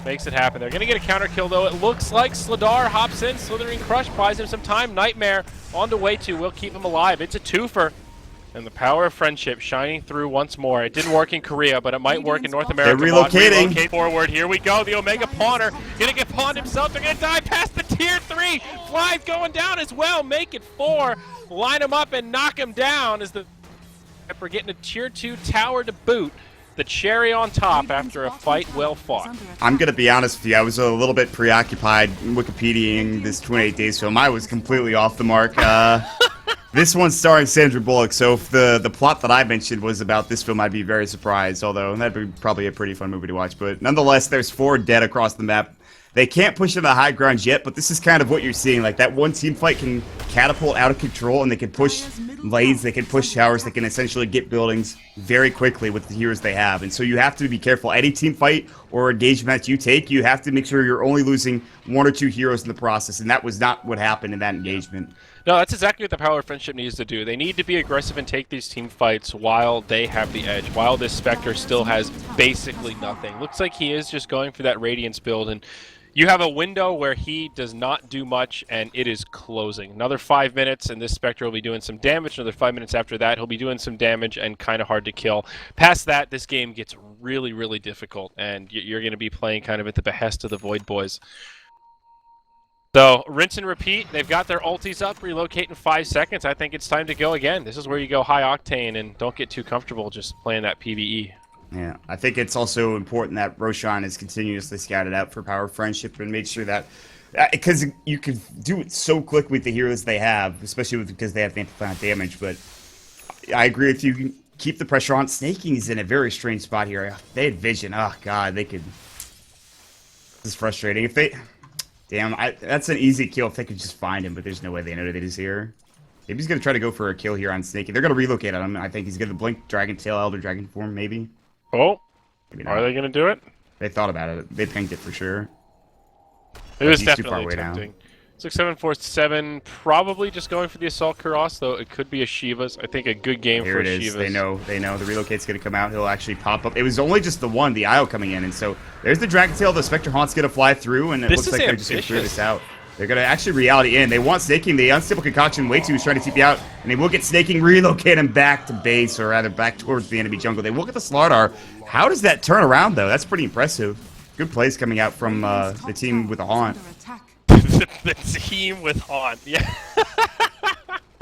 makes it happen. They're gonna get a counter kill though. It looks like Slardar hops in. Slithering Crush buys him some time. Nightmare on the way to will keep him alive. It's a twofer. And the power of friendship shining through once more. It didn't work in Korea, but it might work in North America. They're Mod relocating. relocate forward. Here we go. The Omega Pawner gonna get pawned himself. They're gonna die past the tier 3. Fly's going down as well. Make it 4. Line him up and knock him down as the we're getting a tier 2 tower to boot. The cherry on top after a fight well fought. I'm gonna be honest with you. I was a little bit preoccupied Wikipediaing this 28 Days film. I was completely off the mark. This one's starring Sandra Bullock, so if the plot that I mentioned was about this film, I'd be very surprised. Although that'd be probably a pretty fun movie to watch. But nonetheless, there's 4 dead across the map. They can't push to the high ground yet, but this is kind of what you're seeing. Like, that one team fight can catapult out of control, and they can push blades, they can push towers, they can essentially get buildings very quickly with the heroes they have. And so you have to be careful. Any team fight or engagement that you take, you have to make sure you're only losing 1 or 2 heroes in the process, and that was not what happened in that engagement. No, that's exactly what the power of friendship needs to do. They need to be aggressive and take these team fights while they have the edge, while this Spectre still has basically nothing. Looks like he is just going for that Radiance build, and you have a window where he does not do much, and it is closing. Another 5 minutes, and this Spectre will be doing some damage. Another 5 minutes after that, he'll be doing some damage and kind of hard to kill. Past that, this game gets really, really difficult, and you're going to be playing kind of at the behest of the Void Boys. So, rinse and repeat. They've got their ultis up, relocate in 5 seconds. I think it's time to go again. This is where you go high octane and don't get too comfortable just playing that PvE. Yeah, I think it's also important that Roshan is continuously scouted out for power of friendship and make sure that, because you can do it so quick with the heroes they have, especially because they have the amplified damage. But I agree with you. Keep the pressure on. Snaking is in a very strange spot here. They had vision. Oh God, they could. This is frustrating. If they, damn, that's an easy kill if they could just find him. But there's no way they know that he's here. Maybe he's gonna try to go for a kill here on Snaky. They're gonna relocate on him. I think he's gonna blink Dragon Tail, Elder Dragon form, maybe. Oh, Maybe not. are they going to do it? They thought about it. They pinged it for sure. It was he's too far definitely away now. tempting. 6747, probably just going for the Assault Kuros, though it could be a Shiva's. I think a good game Here for it is. Shiva's. They know. The relocate's going to come out. He'll actually pop up. It was only just the one, the Isle coming in. And so there's the Dragon Tail. The Spectre Haunt's going to fly through. And it This looks is like they're just going to clear ambitious. this out. They're going to actually reality in. They want Snaking. The Unstable Concoction way too is trying to TP out. And they will get Snaking, relocate him back to base, or rather back towards the enemy jungle. They will get the Slardar. How does that turn around, though? That's pretty impressive. Good plays coming out from the team with the Haunt. The team with Haunt. Yeah.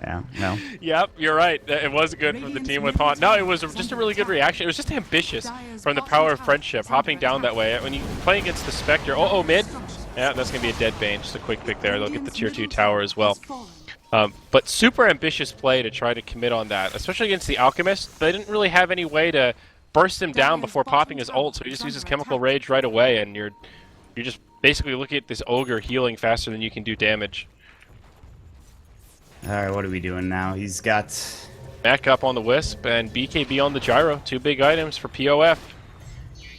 Yeah, no. Yep, you're right. It was good from the team with Haunt. No, it was just a really good reaction. It was just ambitious from the power of friendship, hopping down that way. When you play against the Spectre, oh, mid. Yeah, that's going to be a dead Bane. Just a quick pick there. They'll get the tier 2 tower as well. But super ambitious play to try to commit on that, especially against the Alchemist. They didn't really have any way to burst him down before popping his ult, so he just uses Chemical Rage right away, and you're just basically looking at this Ogre healing faster than you can do damage. Alright, what are we doing now? He's got... Back up on the Wisp, and BKB on the Gyro. 2 big items for POF.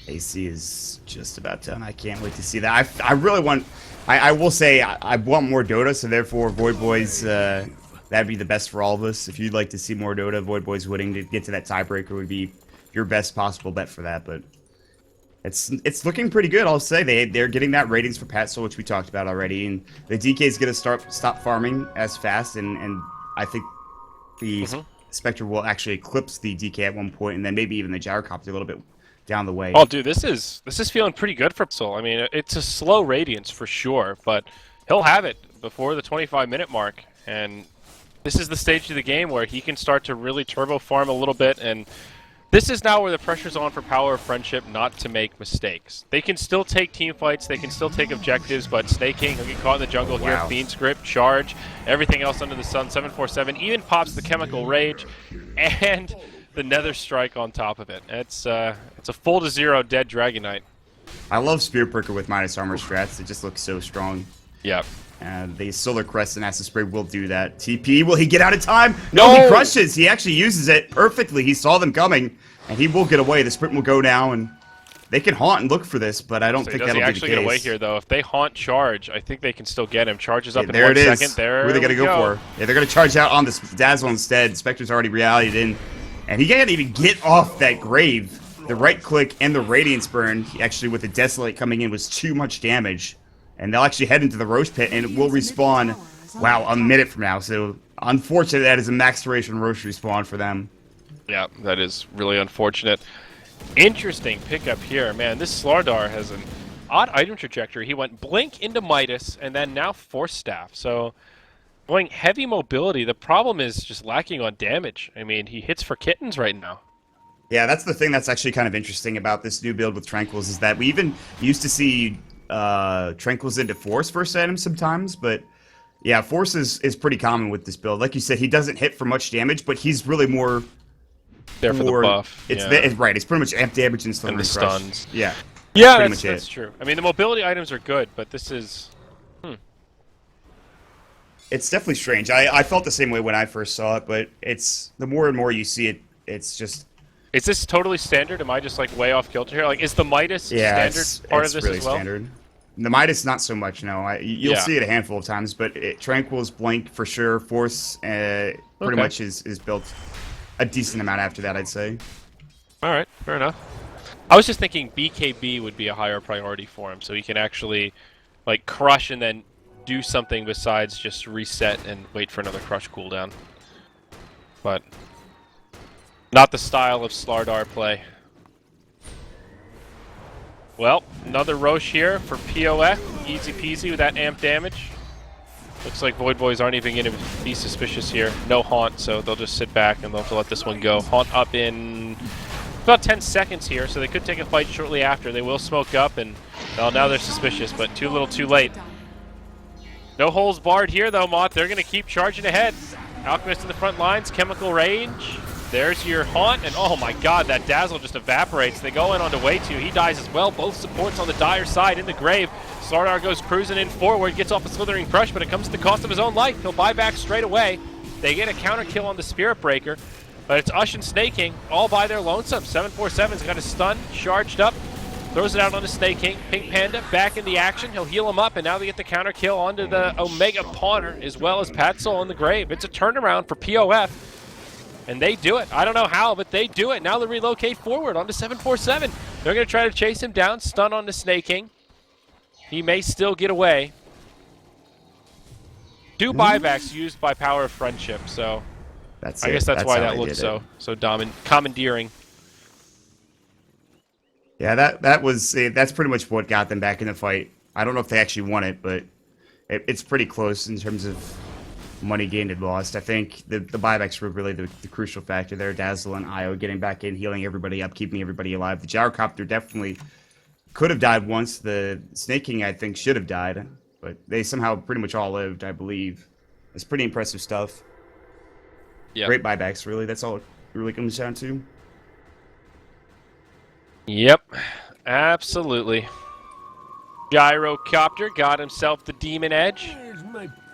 AC is just about done. I can't wait to see that. I really want... I will say I want more Dota, so therefore Void Boys... that'd be the best for all of us. If you'd like to see more Dota, Void Boys winning to get to that tiebreaker would be your best possible bet for that. But it's looking pretty good, I'll say. They're getting that ratings for Patsoul, which we talked about already, and the DK is gonna stop farming as fast, and I think the Spectre will actually eclipse the DK at one point, and then maybe even the Gyrocopter a little bit down the way. Oh, dude, this is feeling pretty good for Soul. I mean, it's a slow Radiance for sure, but he'll have it before the 25-minute mark, and this is the stage of the game where he can start to really turbo farm a little bit, and this is now where the pressure's on for Power of Friendship not to make mistakes. They can still take team fights, they can still take objectives, but Snake King, he'll get caught in the jungle here, Wow. Fiend Script, Charge, everything else under the sun, 747, even pops the Chemical Rage, and the Nether Strike on top of it. It's a full to zero dead Dragon Knight. I love Spear Pricker with minus armor strats. It just looks so strong. Yeah. And the Solar Crest and Acid Spray will do that. TP, will he get out of time? No, he crushes. He actually uses it perfectly. He saw them coming, and he will get away. The sprint will go now, and they can haunt and look for this, but I don't think does that'll he be actually the case. get away here, though? If they haunt Charge, I think they can still get him. Charge is up in There 1 it is. second. There Who are they we going to go for? Yeah, they're going to charge out on this Dazzle instead. Spectre's already realityed in, and he can't even get off that grave. The right click and the Radiance Burn, actually with the Desolate coming in, was too much damage. And they'll actually head into the Roche Pit, and it will respawn, wow, a minute from now. So, unfortunately, that is a max duration Roche respawn for them. Yeah, that is really unfortunate. Interesting pickup here. Man, this Slardar has an odd item trajectory. He went Blink into Midas, and then now Force Staff. So, going heavy mobility. The problem is just lacking on damage. I mean, he hits for kittens right now. Yeah, that's the thing that's actually kind of interesting about this new build with Tranquils, is that we even used to see Tranquils into Force first item sometimes, but yeah, Force is pretty common with this build. Like you said, he doesn't hit for much damage, but he's really more There for the buff. It's yeah. right. It's pretty much amp damage and Slithering And the Crush. stuns. Yeah. Yeah, pretty that's, much that's it. true. I mean, the mobility items are good, but this is... It's definitely strange. I felt the same way when I first saw it, but it's the more and more you see it, it's just Is this totally standard? Am I just like way off kilter here? Like, is the Midas standard it's part it's of this really as well? standard. The Midas, not so much. No, you'll Yeah. see it a handful of times, but Tranquil's Blink for sure. Force pretty Okay. much is built a decent amount after that, I'd say. All right, fair enough. I was just thinking BKB would be a higher priority for him, so he can actually like crush and then do something besides just reset and wait for another crush cooldown. But not the style of Slardar play. Well, another Roche here for POF. Easy peasy with that amp damage. Looks like Void Boys aren't even going to be suspicious here. No Haunt, so they'll just sit back and they'll have to let this one go. Haunt up in about 10 seconds here, so they could take a fight shortly after. They will smoke up, and well, now they're suspicious, but too little too late. No holes barred here, though, Mott. They're going to keep charging ahead. Alchemist in the front lines, Chemical Range. There's your Haunt, and oh my god, that Dazzle just evaporates. They go in onto Way 2. He dies as well. Both supports on the dire side in the grave. Slardar goes cruising in forward, gets off a Slithering Crush, but it comes at the cost of his own life. He'll buy back straight away. They get a counter kill on the Spirit Breaker, but it's Ush and Snake King all by their lonesome. 747's got a stun, charged up, throws it out onto Snake King. Pink Panda back in the action. He'll heal him up, and now they get the counter kill onto the Omega Pawner, as well as Patsoul in the grave. It's a turnaround for POF. And they do it. I don't know how, but they do it. Now they relocate forward onto 747. They're going to try to chase him down. Stun on the Snake King. He may still get away. 2 buybacks used by Power of Friendship, so That's I guess that's why how that they looks did it. so commandeering. Yeah, that's pretty much what got them back in the fight. I don't know if they actually won it, but it's pretty close in terms of money gained and lost. I think the buybacks were really the crucial factor there. Dazzle and Io getting back in, healing everybody up, keeping everybody alive. The Gyrocopter definitely could have died once. The Snake King, I think, should have died, but they somehow pretty much all lived, I believe. It's pretty impressive stuff. Yeah. Great buybacks, really. That's all it really comes down to. Yep, absolutely. Gyrocopter got himself the Demon Edge.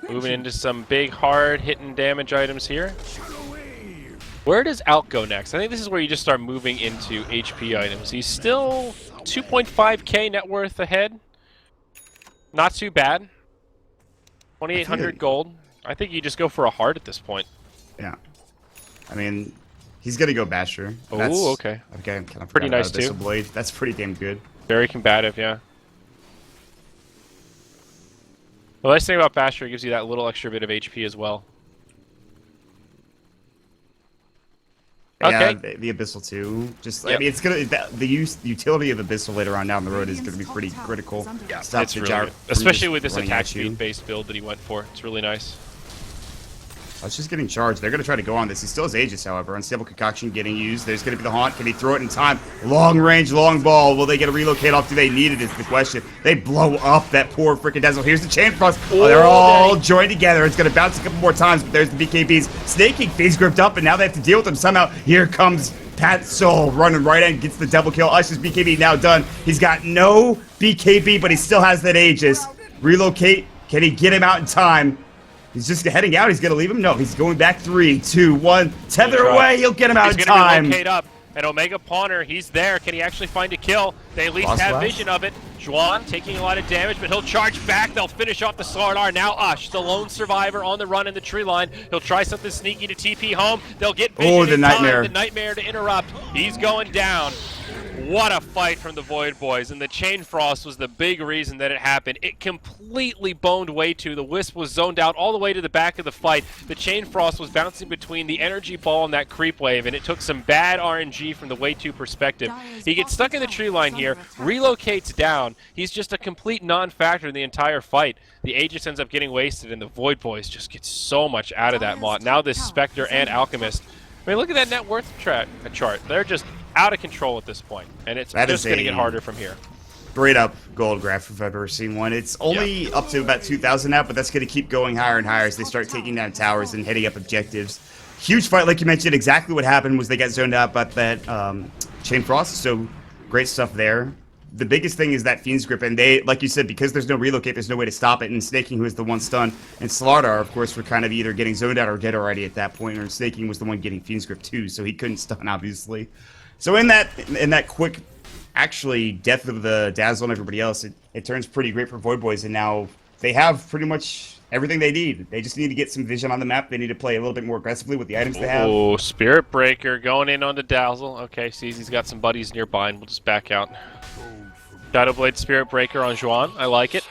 Moving into some big, hard-hitting damage items here. Where does Alk go next? I think this is where you just start moving into HP items. He's still 2.5k net worth ahead. Not too bad. 2,800 gold. I think you just go for a heart at this point. Yeah. I mean, he's gonna go Basher. Oh, okay. Okay, kind of Pretty forgot nice, about Abyssal too. Blade. That's pretty damn good. Very combative, yeah. The nice thing about Basher, it gives you that little extra bit of HP as well. Yeah, Okay. the Abyssal too. Just I Yep. mean, it's gonna the utility of Abyssal later on down the road is gonna be pretty critical. Yeah, Stop It's the really gyro good. from Especially just with this running attack at you. speed based build that he went for. It's really nice. It's just getting charged. They're going to try to go on this. He still has Aegis, however. Unstable Concoction getting used. There's going to be the Haunt. Can he throw it in time? Long range, long ball. Will they get a relocate off? Do they need it is the question. They blow up that poor freaking Dazzle. Here's the Chain Frost. Oh, they're all joined together. It's going to bounce a couple more times, but there's the BKBs. Snaking Phase gripped up, and now they have to deal with them somehow. Here comes Pat Soul running right in, gets the double kill. Ush's BKB now done. He's got no BKB, but he still has that Aegis. Relocate. Can he get him out in time? He's just heading out. He's going to leave him? No, he's going back. 3, 2, 1. Tether away. He'll get him out in He's gonna time. relocate up. And Omega Pawner, he's there. Can he actually find a kill? They at least Lost have last. vision of it. Juan taking a lot of damage, but he'll charge back. They'll finish off the Slardar. Now Ush, the lone survivor on the run in the tree line. He'll try something sneaky to TP home. They'll get vision Oh, the in time. Nightmare. The Nightmare to interrupt. He's going down. What a fight from the Void Boys, and the Chain Frost was the big reason that it happened. It completely boned Way2. The Wisp was zoned out all the way to the back of the fight. The Chain Frost was bouncing between the energy ball and that creep wave, and it took some bad RNG from the Way2 perspective. He gets stuck in the tree line here, relocates down. He's just a complete non-factor in the entire fight. The Aegis ends up getting wasted, and the Void Boys just get so much out of that Mott. Now this Spectre and Alchemist. I mean, look at that net worth chart. They're just out of control at this point, and it's That just is going to a- get harder from here. Straight up gold graph if I've ever seen one. It's only up to about 2,000 now, but that's going to keep going higher and higher as they start taking down towers and hitting up objectives. Huge fight, like you mentioned. Exactly what happened was they got zoned out by that Chain Frost, so great stuff there. The biggest thing is that Fiend's Grip, and they, like you said, because there's no relocate, there's no way to stop it, and Snaking, who is the one stun, and Slardar, of course, were kind of either getting zoned out or dead already at that point, or Snaking was the one getting Fiend's Grip too, so he couldn't stun, obviously. So in that quick, actually, death of the Dazzle and everybody else, it turns pretty great for Void Boys, and now they have pretty much everything they need. They just need to get some vision on the map. They need to play a little bit more aggressively with the items they have. Oh, Spirit Breaker going in on the Dazzle. Okay, sees he's got some buddies nearby, and we'll just back out. Shadowblade Spirit Breaker on Juan. I like it.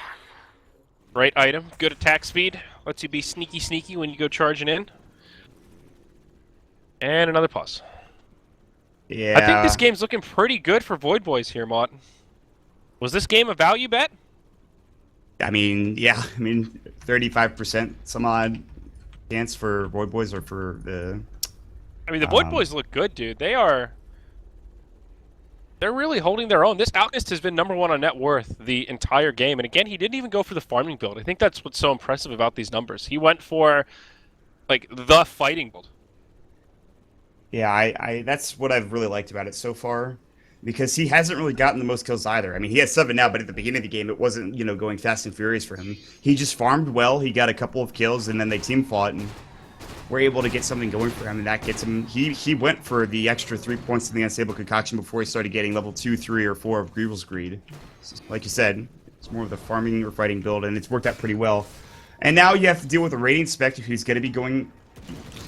Great item. Good attack speed. Lets you be sneaky when you go charging in. And another pause. Yeah. I think this game's looking pretty good for Void Boys here, Mott. Was this game a value bet? I mean, yeah. I mean, 35% some odd chance for Void Boys or for the... I mean, the Void Boys look good, dude. They're really holding their own. This Alchemist has been #1 on net worth the entire game. And again, he didn't even go for the farming build. I think that's what's so impressive about these numbers. He went for, like, the fighting build. Yeah, I that's what I've really liked about it so far. Because he hasn't really gotten the most kills either. I mean, he has 7 now, but at the beginning of the game, it wasn't, going fast and furious for him. He just farmed well. He got a couple of kills, and then they team fought, and were able to get something going for him, and that gets him. He went for the extra 3 points in the Unstable Concoction before he started getting level 2, 3, or 4 of Grievel's Greed. Like you said, it's more of the farming or fighting build, and it's worked out pretty well. And now you have to deal with a Radiant Spectre who's going to be going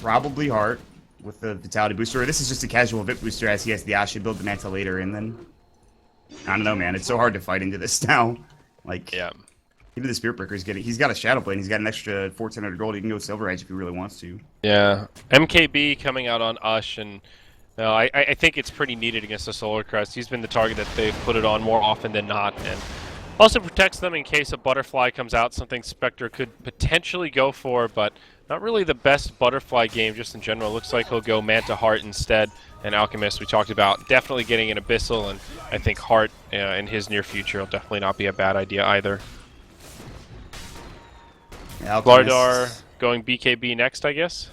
probably hard with the Vitality Booster. Or this is just a casual Vit Booster as he has the Ashe build the Manta later, and then... I don't know, man. It's so hard to fight into this now. Like... Yeah. Even the Spirit Breaker is getting... He's got a Shadow Blade. He's got an extra 1,400 gold. He can go Silver Edge if he really wants to. Yeah. MKB coming out on Ush, and no, I think it's pretty needed against the Solar Crest. He's been the target that they've put it on more often than not, and also protects them in case a Butterfly comes out, something Spectre could potentially go for, but not really the best Butterfly game just in general. Looks like he'll go Manta Heart instead, and Alchemist we talked about definitely getting an Abyssal, and I think Heart in his near future will definitely not be a bad idea either. Yeah, Slardar going BKB next, I guess?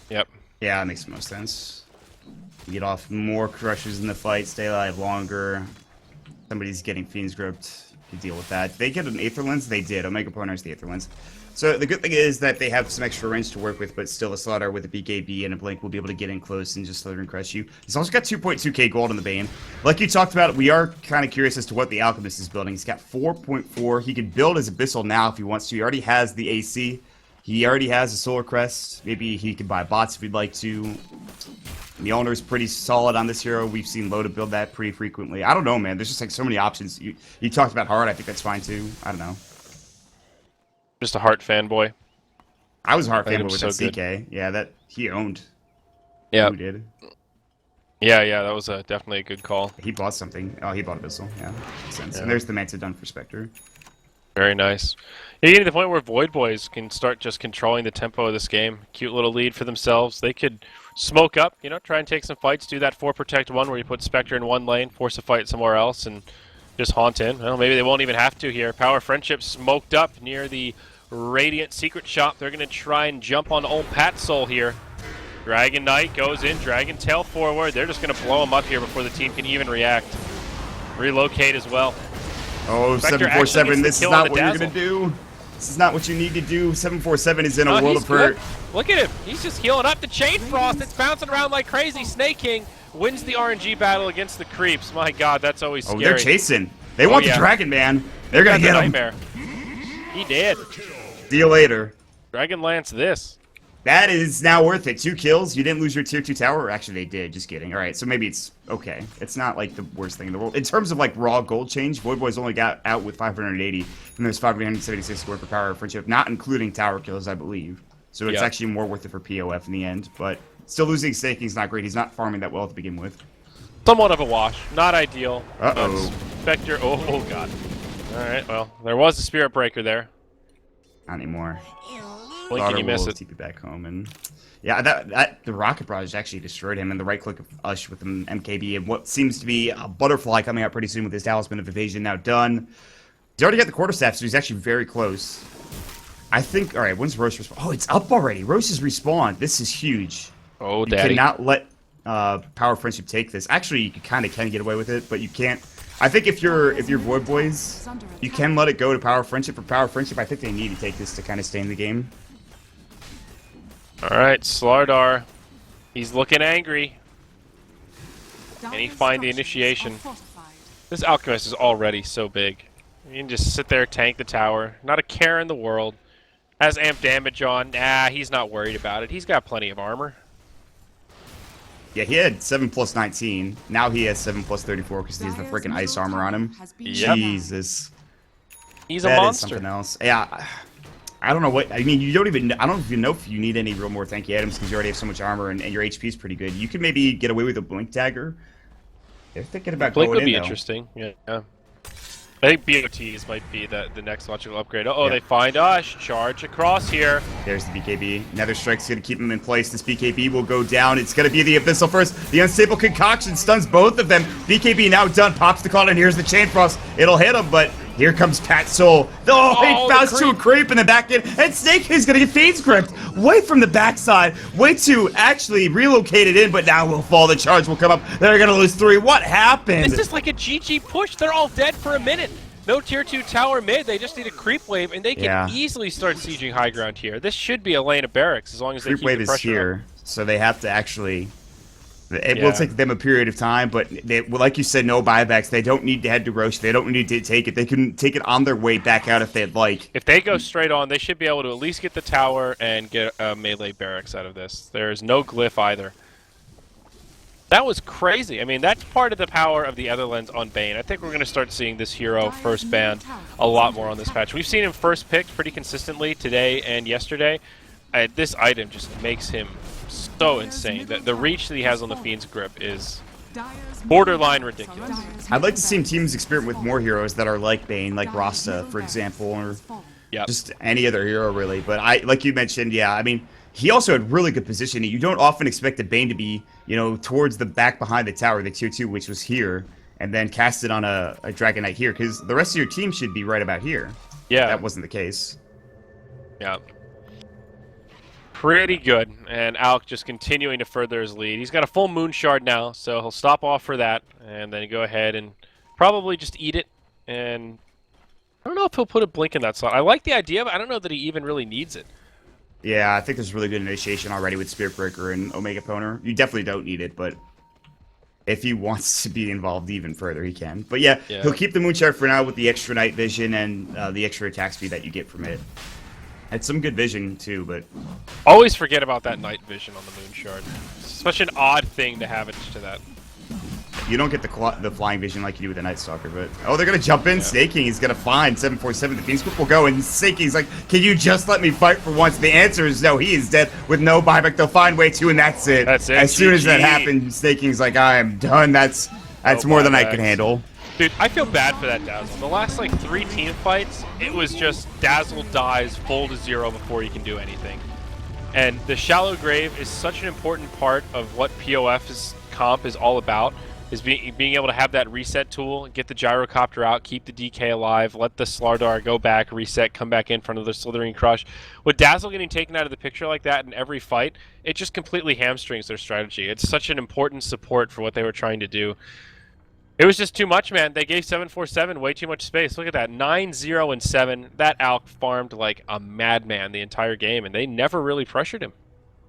Yep. Yeah, that makes the most sense. You get off more crushes in the fight, stay alive longer. Somebody's getting Fiend's Gripped. You deal with that. They get an Aether Lens? They did. Omega Pwners the Aether Lens. So the good thing is that they have some extra range to work with, but still a Slardar with a BKB and a Blink will be able to get in close and just slither and crush you. He's also got 2.2k gold in the Bane. Like you talked about, we are kind of curious as to what the Alchemist is building. He's got 4.4. He could build his Abyssal now if he wants to. He already has the AC. He already has a Solar Crest. Maybe he could buy bots if he'd like to. Mjolnir's pretty solid on this hero. We've seen Loda build that pretty frequently. I don't know, man. There's just like so many options. You talked about Hard. I think that's fine too. I don't know. Just a Heart fanboy. I was a Hard That fanboy game's with so that CK. Yeah, that he owned. Yeah. Who did? Yeah, that was definitely a good call. He bought something. Oh, he bought Abyssal. Yeah, makes sense. Yeah. And there's the Manta done for Spectre. Very nice. You get to the point where Void Boys can start just controlling the tempo of this game. Cute little lead for themselves. They could smoke up, try and take some fights, do that 4 protect 1 where you put Spectre in one lane, force a fight somewhere else, and just haunt in. Well, maybe they won't even have to here. Power Friendship smoked up near the Radiant Secret Shop. They're going to try and jump on old Pat Soul here. Dragon Knight goes in, Dragon Tail forward. They're just going to blow him up here before the team can even react. Relocate as well. Oh, Spectre 747, actually this gets is the kill on not the what you're Dazzle. going to do. This is not what you need to do. 747 is in a Oh, world he's of hurt. good. Look at him. He's just healing up the Chain Frost. It's bouncing around like crazy. Snake King wins the RNG battle against the creeps. My god, that's always Oh, scary. they're chasing. They want yeah. the Dragon, man. They're going to That's a get him. nightmare. He did. See you later. Dragon Lance this. That is now worth it. 2 kills. You didn't lose your tier 2 tower. Actually, they did. Just kidding. All right, so maybe it's okay. It's not like the worst thing in the world. In terms of like raw gold change, Void Boys only got out with 580, and there's 576 worth of Power of Friendship, not including tower kills, I believe. So it's Yeah. actually more worth it for POF in the end. But still losing Snake King's not great. He's not farming that well to begin with. Somewhat of a wash. Not ideal. Uh-oh. Spectre. Oh god. Alright, well, there was a Spirit Breaker there. Not anymore. Blink Thought and you it miss will it. TP back home, and yeah, that the Rocket Barrage actually destroyed him, and the right click of Ush with an MKB, and what seems to be a Butterfly coming out pretty soon with his Talisman of Evasion now done. He's already got the Quarterstaff, so he's actually very close. I think. All right, when's Roche respawn? Oh, it's up already. Roche has respawned. This is huge. Oh, You daddy. cannot let Power Friendship take this. Actually, you kind of can get away with it, but you can't. I think if you're Void Boys, you can let it go to Power Friendship. For Power Friendship, I think they need to take this to kind of stay in the game. Alright, Slardar. He's looking angry. Dire's find the structures initiation. are fortified. This Alchemist is already so big. You can just sit there, tank the tower. Not a care in the world. Has amp damage on. Nah, he's not worried about it. He's got plenty of armor. Yeah, he had 7 plus 19. Now he has 7 plus 34 because he has the Dire's freaking ice middle armor on him. tower has been Yep. Jesus. He's a That is monster. something else. Yeah, I don't know what. I mean, you don't even. I don't even know if you need any real more tanky items because you already have so much armor and your HP is pretty good. You could maybe get away with a Blink Dagger. They're thinking about Blink going would be in, though. interesting. Yeah. I think BOTs might be the next logical upgrade. Oh, Yeah. they find us. Charge across here. There's the BKB. Nether Strike's going to keep him in place. This BKB will go down. It's going to be the Abyssal first. The Unstable Concoction stuns both of them. BKB now done. Pops the call, and here's the Chain Frost. It'll hit him, but here comes Pat Soul. Oh, Oh, he the bounced to a creep in the back end. And Snake is going to get Fiend's Gripped. Way from the backside. Way to actually relocate it in, but now will fall. The charge will come up. They're going to lose 3. What happened? This is like a GG push. They're all dead for a minute. No tier 2 tower mid. They just need a creep wave, and they can Yeah. easily start sieging high ground here. This should be a lane of barracks as long as they Creep keep wave the is pressure here, so they have to actually. It Yeah. will take them a period of time, but they, well, like you said, no buybacks. They don't need to head to Roche. They don't need to take it. They can take it on their way back out if they'd like. If they go straight on, they should be able to at least get the tower and get a melee barracks out of this. There's no glyph either. That was crazy. I mean, that's part of the power of the other lens on Bane. I think we're going to start seeing this hero first banned a lot more on this patch. We've seen him first picked pretty consistently today and yesterday. This item just makes him so insane. The reach that he has on the Fiend's Grip is Dire's borderline middle ridiculous. tower has I'd like to see been teams experiment with more heroes that are like Bane, like Dire's Rasta, middle for barracks example, or has fallen. Yep. just any other hero really. But I, like you mentioned, yeah, I mean, he also had really good positioning. You don't often expect a Bane to be, towards the back behind the tower, the tier 2, which was here, and then cast it on a Dragon Knight here, because the rest of your team should be right about here. Yeah. That wasn't the case. Yeah. Pretty good. And Alk just continuing to further his lead. He's got a full Moon Shard now, so he'll stop off for that and then go ahead and probably just eat it. And I don't know if he'll put a blink in that slot. I like the idea, but I don't know that he even really needs it. Yeah, I think there's really good initiation already with Spirit Breaker and Omega Poner. You definitely don't need it, but if he wants to be involved even further, he can. But yeah, Yeah. he'll keep the Moon Shard for now with the extra night vision and the extra attack speed that you get from it. Had some good vision too, but Always forget about that night vision on the Moon Shard. Such an odd thing to have it to that. you don't get the flying vision like you do with the Night Stalker. But oh, they're gonna jump in. Snake King is gonna find 747. The King's Group will go, and Snake King's like, "Can you just let me fight for once?" The answer is no. He is dead with no buyback. They'll find way 2, and that's it. That's it. As soon as that GG. happens, Snake King's like, "I am done. That's more than I can buybacks. handle." Dude, I feel bad for that Dazzle. The last like 3 team fights, it was just Dazzle dies full to 0 before he can do anything. And the Shallow Grave is such an important part of what POF's comp is all about, is being able to have that reset tool, get the Gyrocopter out, keep the DK alive, let the Slardar go back, reset, come back in front of the Slithering Crush. With Dazzle getting taken out of the picture like that in every fight, it just completely hamstrings their strategy. It's such an important support for what they were trying to do. It was just too much, man. They gave 747 way too much space. Look at that, 9-0 and 7. That Alk farmed like a madman the entire game, and they never really pressured him.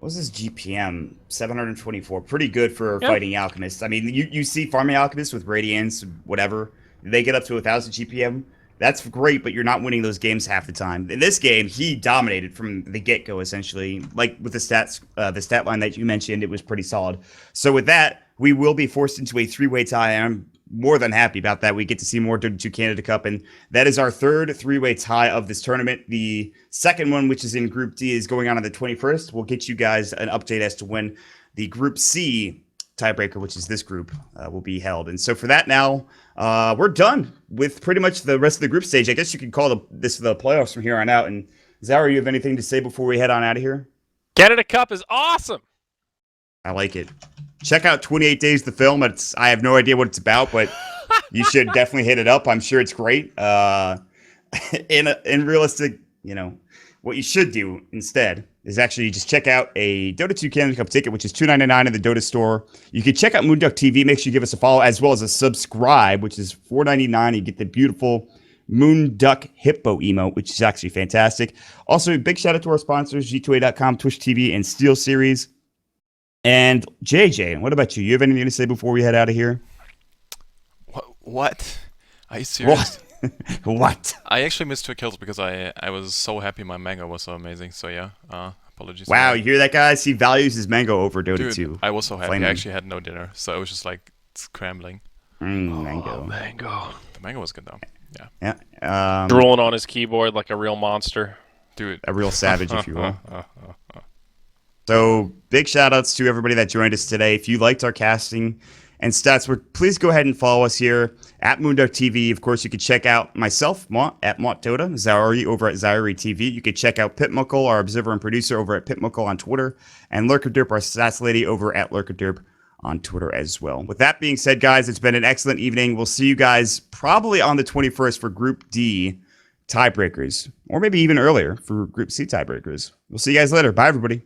What was his GPM? 724. Pretty good for fighting Alchemists. I mean, you see farming Alchemists with Radiance, whatever. They get up to 1,000 GPM. That's great, but you're not winning those games half the time. In this game, he dominated from the get-go, essentially. Like with the stat line that you mentioned, it was pretty solid. So with that, we will be forced into a 3-way tie. I'm more than happy about that. We get to see more Dota 2 Canada Cup, and that is our third 3-way tie of this tournament. The second one, which is in Group D, is going on the 21st. We'll get you guys an update as to when the Group C tiebreaker, which is this group, will be held. And so for that now, we're done with pretty much the rest of the group stage. I guess you could call this the playoffs from here on out. And Zara, you have anything to say before we head on out of here? Canada Cup is awesome! I like it. Check out 28 Days, the film. I have no idea what it's about, but you should definitely hit it up. I'm sure it's great. In realistic, what you should do instead is actually just check out a Dota 2 Canada Cup ticket, which is $2.99 in the Dota store. You can check out Moonduck TV. Make sure you give us a follow, as well as a subscribe, which is $4.99. You get the beautiful Moonduck Hippo emote, which is actually fantastic. Also, big shout out to our sponsors, G2A.com, Twitch TV, and SteelSeries. And JJ, what about you? You have anything to say before we head out of here? What? Are you serious? What? I actually missed 2 kills because I was so happy my mango was so amazing. So yeah, apologies. Wow, you hear that, guys? He values his mango over Dota Dude, 2. I was so happy. Flaming. I actually had no dinner, so I was just like scrambling. Mango. Mango. The mango was good though. Yeah. Yeah. Drooling on his keyboard like a real monster. Dude. A real savage, if you will. So big shout outs to everybody that joined us today. If you liked our casting and stats, please go ahead and follow us here at Moonduck TV. Of course, you can check out myself, Mont, at Mont Dota, Zauri over at Zauri TV. You can check out Pitmuckle, our observer and producer, over at Pitmuckle on Twitter, and Lurkerderp, our stats lady, over at Lurkerderp on Twitter as well. With that being said, guys, it's been an excellent evening. We'll see you guys probably on the 21st for Group D tiebreakers, or maybe even earlier for Group C tiebreakers. We'll see you guys later. Bye, everybody.